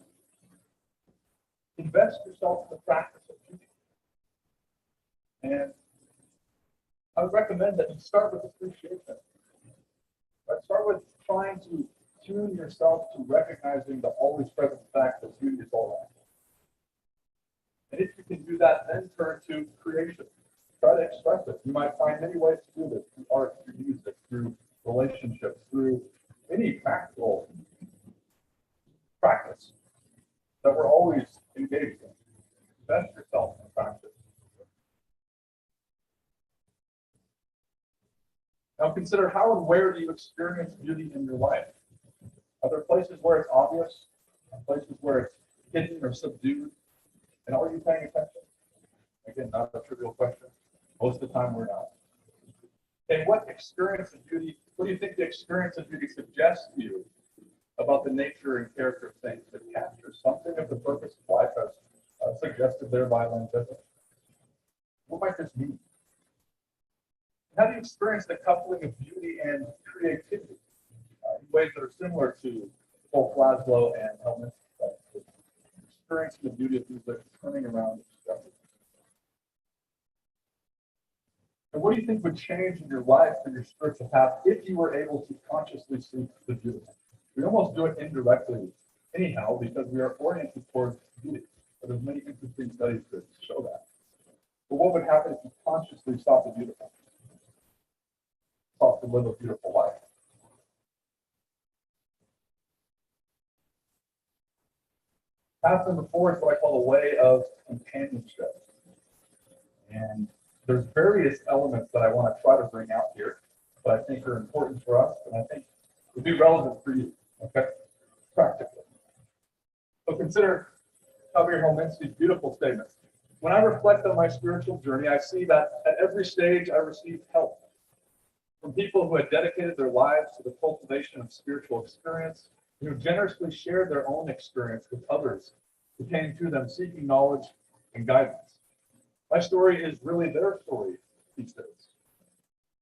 Invest yourself in the practice of beauty. And I would recommend that you start with appreciation. Right? Start with trying to tune yourself to recognizing the always present fact that beauty is all around. And if you can do that, then turn to creation. Try to express it. You might find many ways to do this, through art, through music, through relationships, through any practical practice that we're always engaged in. Invest yourself in practice. Now consider how and where do you experience beauty in your life? Are there places where it's obvious, and places where it's hidden or subdued? And are you paying attention? Again, not a trivial question. Most of the time we're not. And what experience of beauty, what do you think the experience of beauty suggests to you about the nature and character of things? That captures something of the purpose of life as suggested there by Lanzetta. What might this mean? How do you experience the coupling of beauty and creativity in ways that are similar to both Laszlo and Helmut? Experiencing the beauty of things that are turning around and discovery. And what do you think would change in your life and your spiritual path if you were able to consciously seek the beautiful? We almost do it indirectly anyhow because we are oriented towards beauty. But there's many interesting studies that show that. But what would happen if you consciously sought the beautiful? Sought to live a beautiful life. Path number 4 is what I call a way of companionship. And there's various elements that I want to try to bring out here that I think are important for us and I think would be relevant for you, okay, practically. So consider Javier Holminski's beautiful statement. When I reflect on my spiritual journey, I see that at every stage I received help from people who had dedicated their lives to the cultivation of spiritual experience, who generously shared their own experience with others who came to them seeking knowledge and guidance. My story is really their story these days.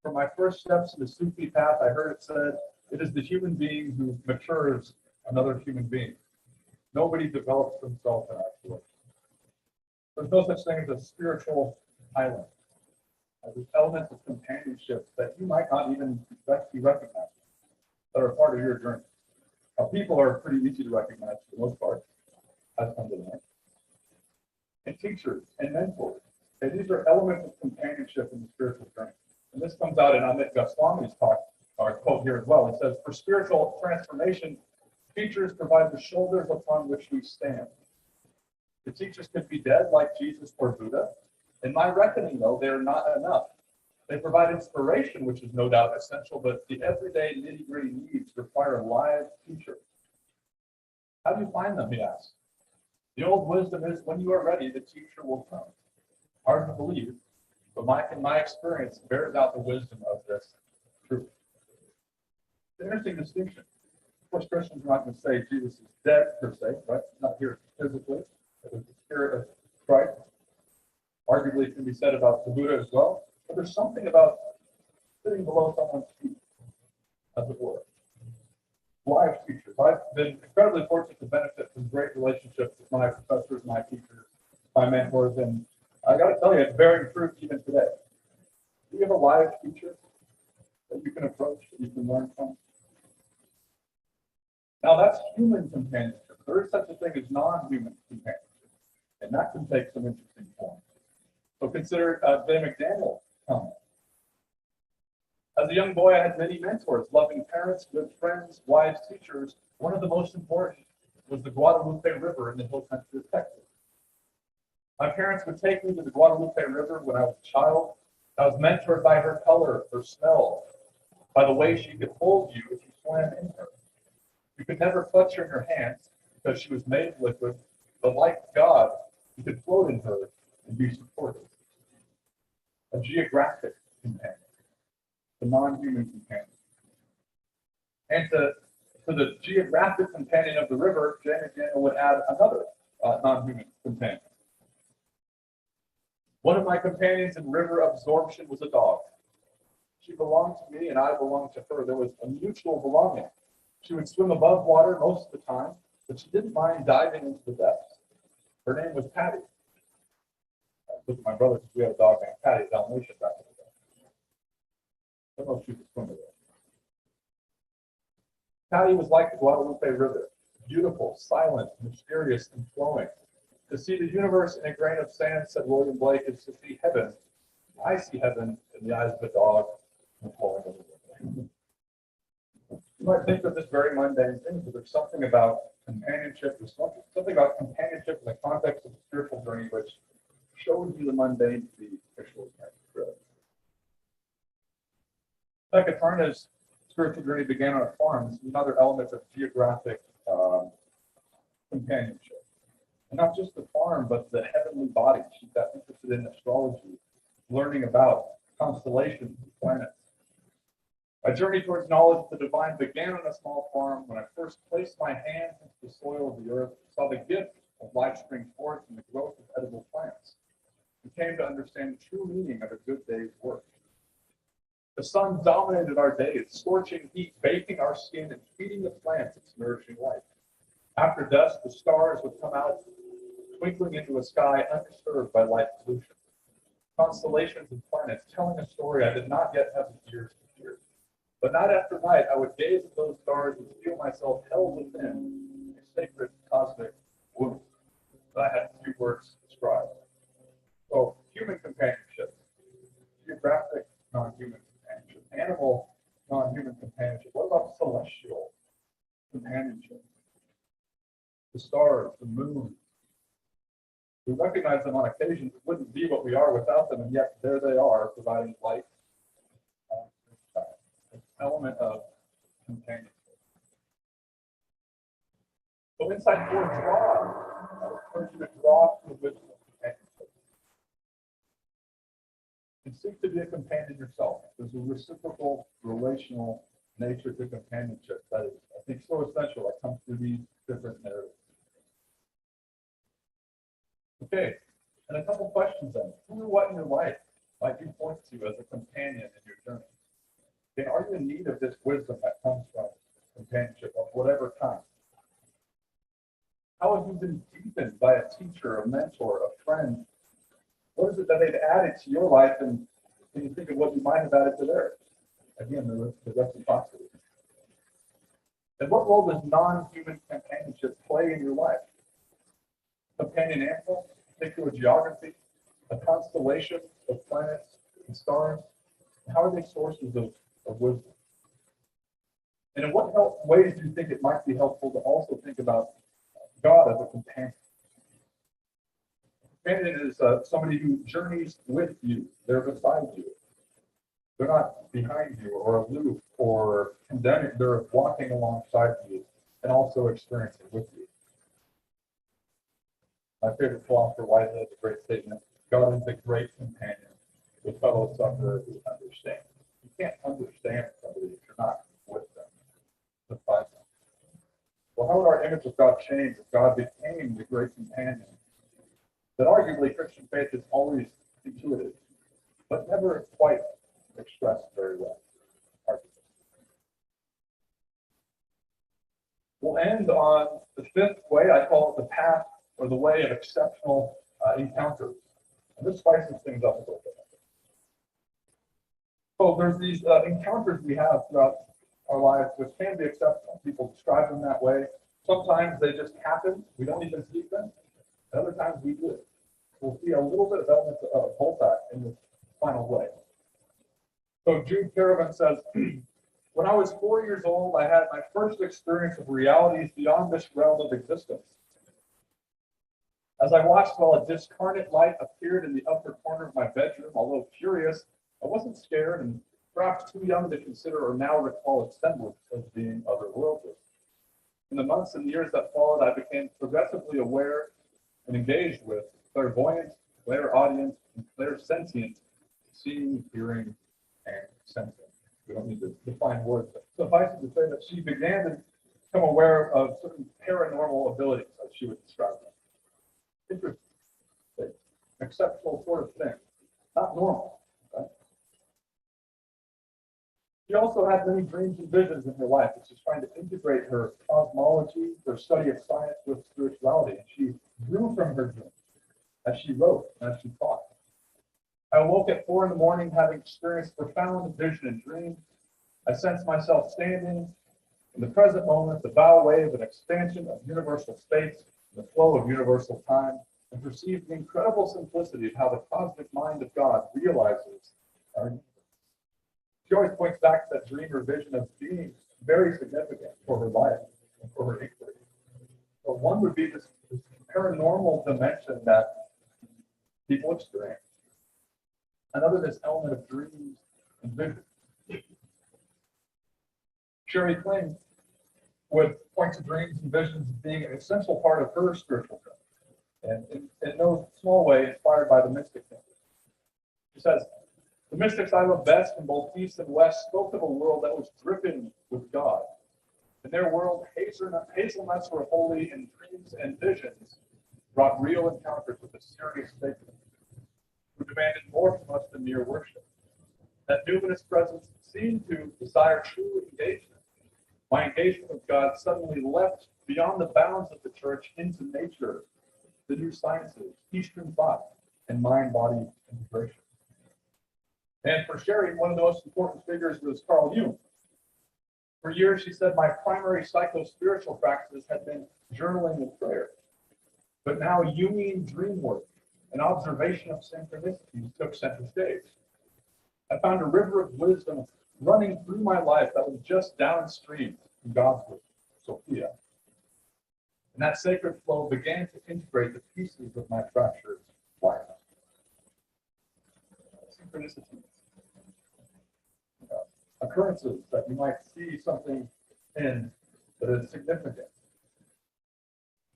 From my first steps in the Sufi path, I heard it said, it is the human being who matures another human being. Nobody develops themselves in isolation. There's no such thing as a spiritual island. There's elements of companionship that you might not even expect to be recognized that are part of your journey. Now, people are pretty easy to recognize for the most part. I've come to learn. And teachers and mentors. And these are elements of companionship in the spiritual journey. And this comes out in Amit Goswami's talk, or quote here as well. It says, for spiritual transformation, teachers provide the shoulders upon which we stand. The teachers could be dead like Jesus or Buddha. In my reckoning, though, they are not enough. They provide inspiration, which is no doubt essential, but the everyday nitty-gritty needs require a live teacher. How do you find them, he asks. The old wisdom is when you are ready, the teacher will come. Hard to believe, but in my experience bears out the wisdom of this truth. It's an interesting distinction. Of course, Christians are not going to say Jesus is dead per se, right? Not here physically. It was the spirit of Christ. Arguably, it can be said about the Buddha as well. But there's something about sitting below someone's feet, as it were. Live teachers. I've been incredibly fortunate to benefit from great relationships with my professors, my teachers, my mentors, and I got to tell you, it's bearing fruit even today. Do you have a live teacher that you can approach, that you can learn from? Now, that's human companionship. There is such a thing as non-human companionship, and that can take some interesting forms. So consider Ben McDaniel's comment. As a young boy, I had many mentors, loving parents, good friends, wise teachers. One of the most important was the Guadalupe River in the hill country of Texas. My parents would take me to the Guadalupe River when I was a child. I was mentored by her color, her smell, by the way she could hold you if you swam in her. You could never clutch her in your hands because she was made of liquid, but like God, you could float in her and be supported. A geographic companion, the non-human companion. And to To the geographic companion of the river, Jane and Daniel would add another non-human companion. One of my companions in river absorption was a dog. She belonged to me and I belonged to her. There was a mutual belonging. She would swim above water most of the time, but she didn't mind diving into the depths. Her name was Patty. I was with my brother because we had a dog named Patty, a Dalmatian back in the day. I don't know if she could swim with it. Patty was like the Guadalupe River, beautiful, silent, mysterious, and flowing. To see the universe in a grain of sand, said William Blake, is to see heaven. I see heaven in the eyes of a dog and flowing over the river. You might think of this very mundane thing, but there's something about companionship, there's something about companionship in the context of the spiritual journey which shows you the mundane to be officially good. Katarna's spiritual journey began on a farm. This is another element of geographic companionship. And not just the farm, but the heavenly bodies. She got interested in astrology, learning about constellations and planets. My journey towards knowledge of the divine began on a small farm when I first placed my hands into the soil of the earth, saw the gift of life spring forth and the growth of edible plants. We came to understand the true meaning of a good day's work. The sun dominated our days, scorching heat, baking our skin and feeding the plants its nourishing light. After dusk, the stars would come out, twinkling into a sky undisturbed by light pollution. Constellations and planets telling a story I did not yet have the ears to hear. But night after night, I would gaze at those stars and feel myself held within a sacred cosmic womb that I had few words to describe. So, human companionship, geographic non-human companionship, animal non-human companionship. What about celestial companionship? The stars, the moon. We recognize them on occasions. We wouldn't be what we are without them, and yet there they are, providing light. An element of companionship. So inside your draw, I would encourage you to draw to the wisdom of companionship. And seek to be a companion yourself. There's a reciprocal, relational nature to companionship that is, I think, so essential that comes through these different narratives. Okay, and a couple questions then. Who or what in your life might you point to as a companion in your journey? Okay, are you in need of this wisdom that comes from companionship of whatever kind? How have you been deepened by a teacher, a mentor, a friend? What is it that they've added to your life, and can you think of what you might have added to theirs? Again, the reciprocity. And what role does non-human companionship play in your life? Companion animal, particular geography, a constellation of planets and stars. How are they sources of wisdom? And in what ways do you think it might be helpful to also think about God as a companion? Companion is somebody who journeys with you. They're beside you. They're not behind you or aloof or condemning. They're walking alongside you and also experiencing with you. My favorite philosopher, Whitehead, has a great statement. God is a great companion with fellow sufferers who understand. You can't understand somebody if you're not with them, beside them. Well, how would our image of God change if God became the great companion? That arguably Christian faith is always intuitive, but never quite expressed very well. Arguably. We'll end on the fifth way. I call it the path or the way of exceptional encounters. And this spices things up a little bit. So there's these encounters we have throughout our lives which can be exceptional. People describe them that way. Sometimes they just happen. We don't even see them. And other times we do. We'll see a little bit of elements of both that in this final way. So Jude Caravan says, when I was 4 years old, I had my first experience of realities beyond this realm of existence. As I watched while a discarnate light appeared in the upper corner of my bedroom, although curious, I wasn't scared and perhaps too young to consider or now recall its semblance as being otherworldly. In the months and years that followed, I became progressively aware and engaged with clairvoyance, clairaudience, and clairsentient, seeing, hearing, and sensing. We don't need to define words, but suffice it to say that she began to become aware of certain paranormal abilities, as she would describe them. Interesting, exceptional sort of thing, not normal. Right? She also had many dreams and visions in her life, which is trying to integrate her cosmology, her study of science with spirituality. And she grew from her dreams as she wrote and as she taught. I awoke at 4 a.m, having experienced profound vision and dream. I sensed myself standing in the present moment, the bow wave and expansion of universal space, the flow of universal time, and perceived the incredible simplicity of how the cosmic mind of God realizes our universe. She always points back to that dream or vision of being very significant for her life and for her inquiry. So one would be this paranormal dimension that people experience. Another, this element of dreams and visions. Sherry Kling would point to dreams and visions as being an essential part of her spiritual journey, and in no small way inspired by the mystic thinkers. She says, the mystics I love best in both East and West spoke of a world that was dripping with God. In their world, hazelnuts were holy, and dreams and visions brought real encounters with a serious sacred who demanded more from us than mere worship. That numinous presence seemed to desire true engagement. My engagement with God suddenly leapt beyond the bounds of the church into nature, the new sciences, Eastern thought, and mind-body integration. And for Sherry, one of the most important figures was Carl Jung. For years, she said, my primary psycho-spiritual practices had been journaling and prayer. But now Jungian dream work and observation of synchronicities took center stage. I found a river of wisdom running through my life that was just downstream from God's wisdom, Sophia. And that sacred flow began to integrate the pieces of my fractured life. Synchronicities. Occurrences that you might see something in that is significant.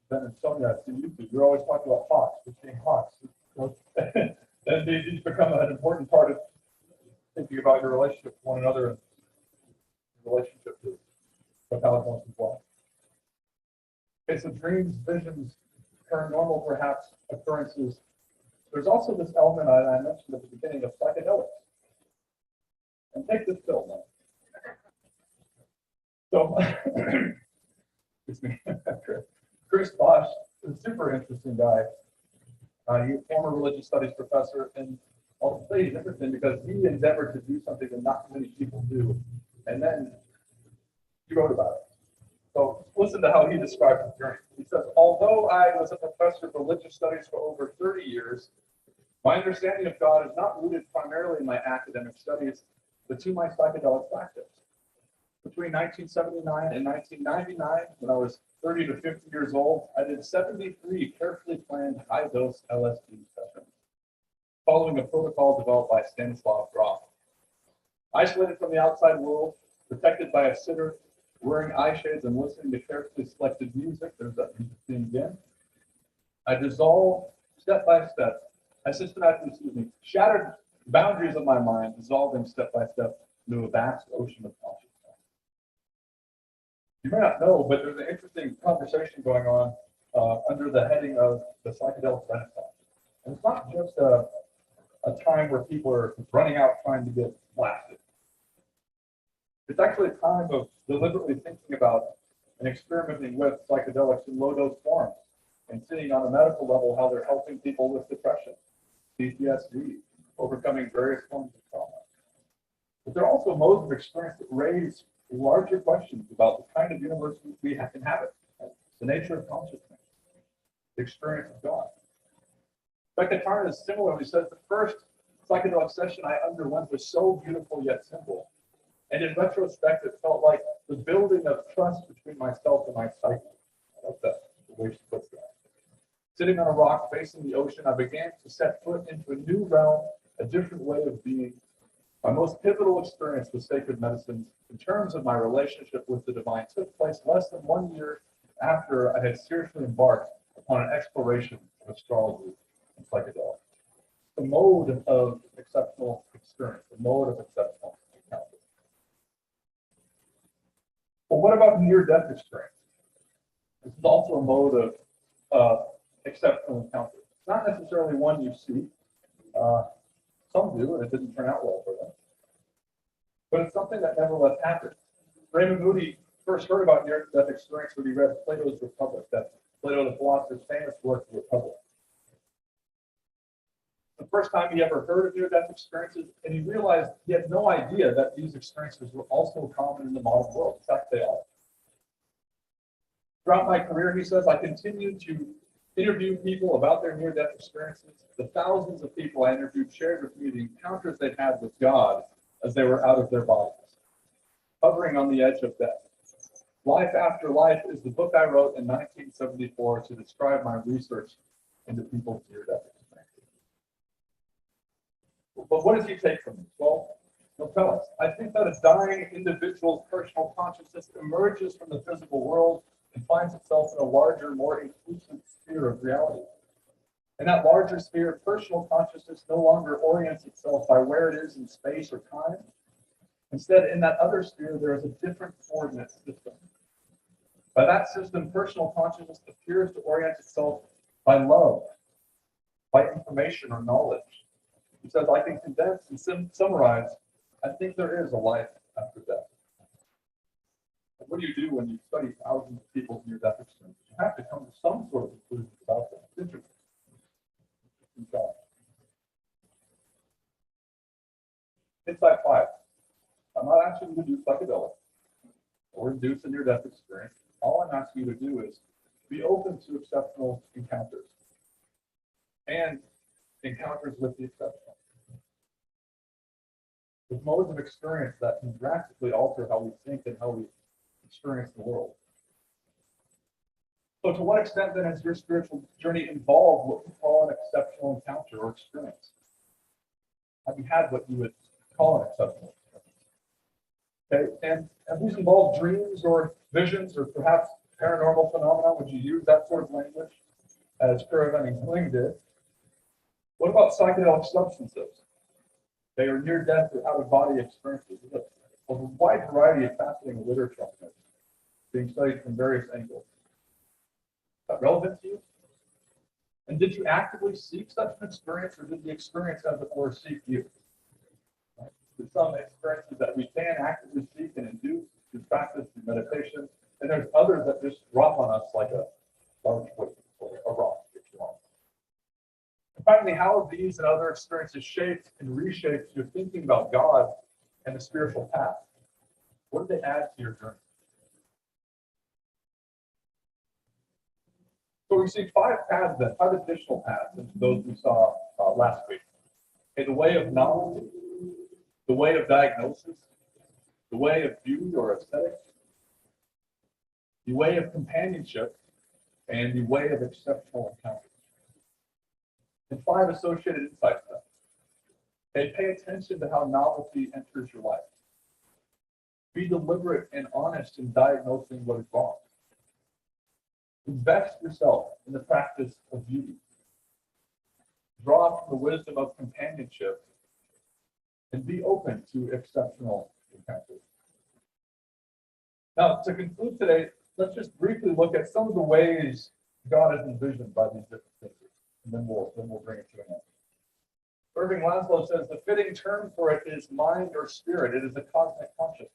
Ben and Sonia, I see YouTube, you're always talking about hawks, being hawks. And these become an important part of thinking about your relationship with one another and relationship with the cosmos as well. Okay, so dreams, visions, paranormal perhaps occurrences. There's also this element I mentioned at the beginning of psychedelics. And take this pill now. So, excuse me, Chris Bosch is a super interesting guy. He's a former religious studies professor, and I'll say he's interesting because he endeavored to do something that not many people do, and then he wrote about it. So listen to how he describes his journey. He says, although I was a professor of religious studies for over 30 years, my understanding of God is not rooted primarily in my academic studies, but to my psychedelic practice. Between 1979 and 1999, when I was 30 to 50 years old, I did 73 carefully planned high-dose LSD sessions, following a protocol developed by Stanislav Grof. Isolated from the outside world, protected by a sitter, wearing eye shades and listening to carefully selected music, there's that music theme again, I dissolved step by step. I systematically, shattered boundaries of my mind, dissolving step by step into a vast ocean of consciousness. You may not know, but there's an interesting conversation going on under the heading of the psychedelic renaissance. And it's not just a time where people are running out trying to get blasted. It's actually a time of deliberately thinking about and experimenting with psychedelics in low-dose forms and seeing on a medical level how they're helping people with depression, PTSD, overcoming various forms of trauma. But there are also modes of experience that raise larger questions about the kind of universe we inhabit, the nature of consciousness, the experience of God. Becca Tarnas similarly says the first psychedelic session I underwent was so beautiful yet simple. And in retrospect, it felt like the building of trust between myself and my psyche. I love that, the way she puts that. Sitting on a rock facing the ocean, I began to set foot into a new realm, a different way of being. My most pivotal experience with sacred medicine in terms of my relationship with the divine took place less than 1 year after I had seriously embarked upon an exploration of astrology and psychedelics. The mode of exceptional experience, the mode of exceptional encounter. Well, what about about near-death experience? This is also a mode of exceptional encounter. It's not necessarily one you see. Some do, and it didn't turn out well for them. But it's something that nevertheless happens. Raymond Moody first heard about near-death experience when he read Plato's Republic, that's Plato the philosopher's famous work, The Republic. The first time he ever heard of near-death experiences, and he realized he had no idea that these experiences were also common in the modern world. In fact, they are. Throughout my career, he says, I continued to interview people about their near-death experiences. The thousands of people I interviewed shared with me the encounters they had with God as they were out of their bodies, hovering on the edge of death. Life After Life is the book I wrote in 1974 to describe my research into people's near-death experiences. But what does he take from this? Well, he'll tell us. I think that a dying individual's personal consciousness emerges from the physical world and finds itself in a larger, more inclusive sphere of reality. In that larger sphere, personal consciousness no longer orients itself by where it is in space or time. Instead, in that other sphere, there is a different coordinate system. By that system, personal consciousness appears to orient itself by love, by information or knowledge. He says, I can condense and summarize, I think there is a life after death. And what do you do when you study thousands of people's near-death experiences? You have to come to some sort of conclusion about them. It's interesting. Insight 5. I'm not asking you to do psychedelics or induce a near-death experience. All I'm asking you to do is be open to exceptional encounters and encounters with the exceptional. With modes of experience that can drastically alter how we think and how we experience the world. So to what extent then has your spiritual journey involved what we call an exceptional encounter or experience? Have you had what you would call an exceptional experience? Okay, and have these involved dreams or visions or perhaps paranormal phenomena? Would you use that sort of language as Caravan Kling did? What about psychedelic substances? They are near-death or out-of-body experiences. There's a wide variety of fascinating literature on this, being studied from various angles. Is that relevant to you? And did you actively seek such an experience, or did the experience, as it were, seek you? Right? There's some experiences that we can actively seek and induce through practice, through meditation, and there's others that just drop on us like a large weight or a rock, if you want. And finally, how have these and other experiences shaped and reshaped your thinking about God and the spiritual path? What do they add to your journey? So we see 5 paths then, 5 additional paths into those we saw last week. Okay, the way of knowledge, the way of diagnosis, the way of beauty or aesthetic, the way of companionship, and the way of exceptional encounters. And 5 associated insights then. Okay, pay attention to how novelty enters your life. Be deliberate and honest in diagnosing what is wrong. Invest yourself in the practice of beauty. Draw from the wisdom of companionship and be open to exceptional encounters. Now, to conclude today, let's just briefly look at some of the ways God is envisioned by these different thinkers, and then we'll bring it to an end. Irving Laszlo says the fitting term for it is mind or spirit. It is a cosmic consciousness.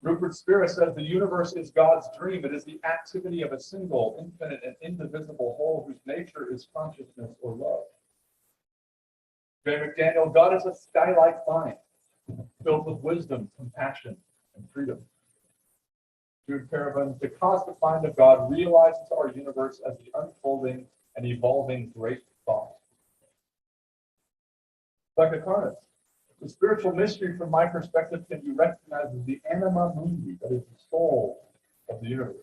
Rupert Spira says the universe is God's dream. It is the activity of a single, infinite, and indivisible whole whose nature is consciousness or love. Jay McDaniel, God is a sky-like mind filled with wisdom, compassion, and freedom. Jude Caravan, the cosmic mind of God realizes our universe as the unfolding and evolving great thought. Dr. Carnes, the spiritual mystery from my perspective can be recognized as the anima mundi, that is the soul of the universe.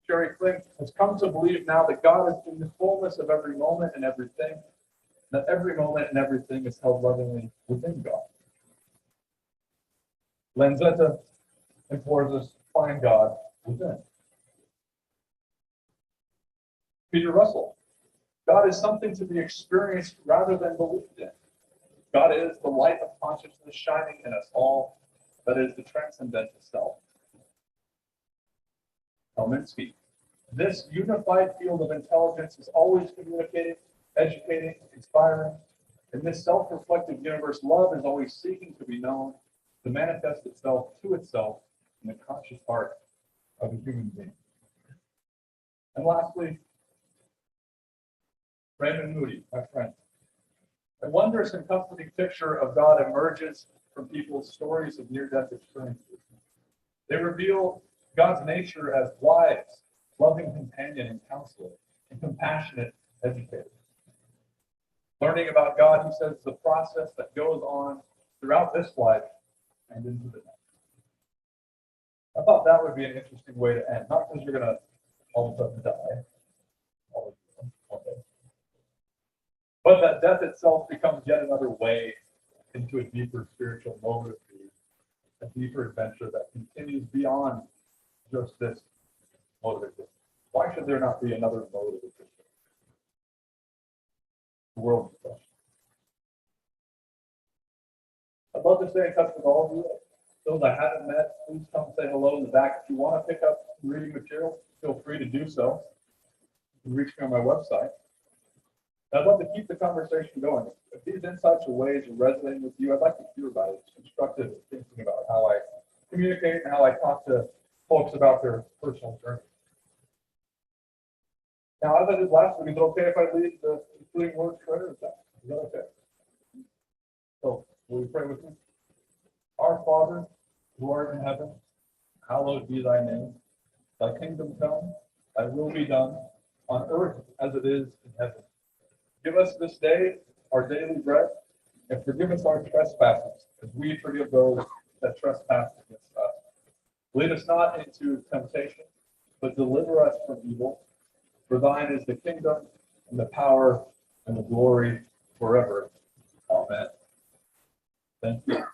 Sherry Flint has come to believe now that God is in the fullness of every moment and everything, that every moment and everything is held lovingly within God. Lanzetta implores us to find God within. Peter Russell, God is something to be experienced rather than believed in. God is the light of consciousness shining in us all, that is the transcendental self. Helminski. This unified field of intelligence is always communicating, educating, inspiring. In this self-reflective universe, love is always seeking to be known, to manifest itself to itself in the conscious heart of a human being. And lastly, Raymond Moody, my friend. A wondrous and comforting picture of God emerges from people's stories of near-death experiences. They reveal God's nature as wise, loving companion and counselor, and compassionate educator. Learning about God, he says, is a process that goes on throughout this life and into the next. I thought that would be an interesting way to end, not because you're going to all of a sudden die, all of you, okay, but that death itself becomes yet another way into a deeper spiritual mode of being, a deeper adventure that continues beyond just this mode of existence. Why should there not be another mode of existence? The world is question. I'd love to stay in touch with all of you. Those I haven't met, please come say hello in the back. If you want to pick up reading material, feel free to do so. You can reach me on my website. I'd love to keep the conversation going. If these insights or ways are resonating with you, I'd like to hear about it. It's constructive thinking about how I communicate and how I talk to folks about their personal journey. Now, as I did last week, is it okay if I lead the concluding word prayer? Is that okay? So, will you pray with me? Our Father, who art in heaven, hallowed be thy name. Thy kingdom come, thy will be done, on earth as it is in heaven. Give us this day our daily bread, and forgive us our trespasses, as we forgive those that trespass against us. Lead us not into temptation, but deliver us from evil. For thine is the kingdom, and the power, and the glory forever. Amen. Thank you.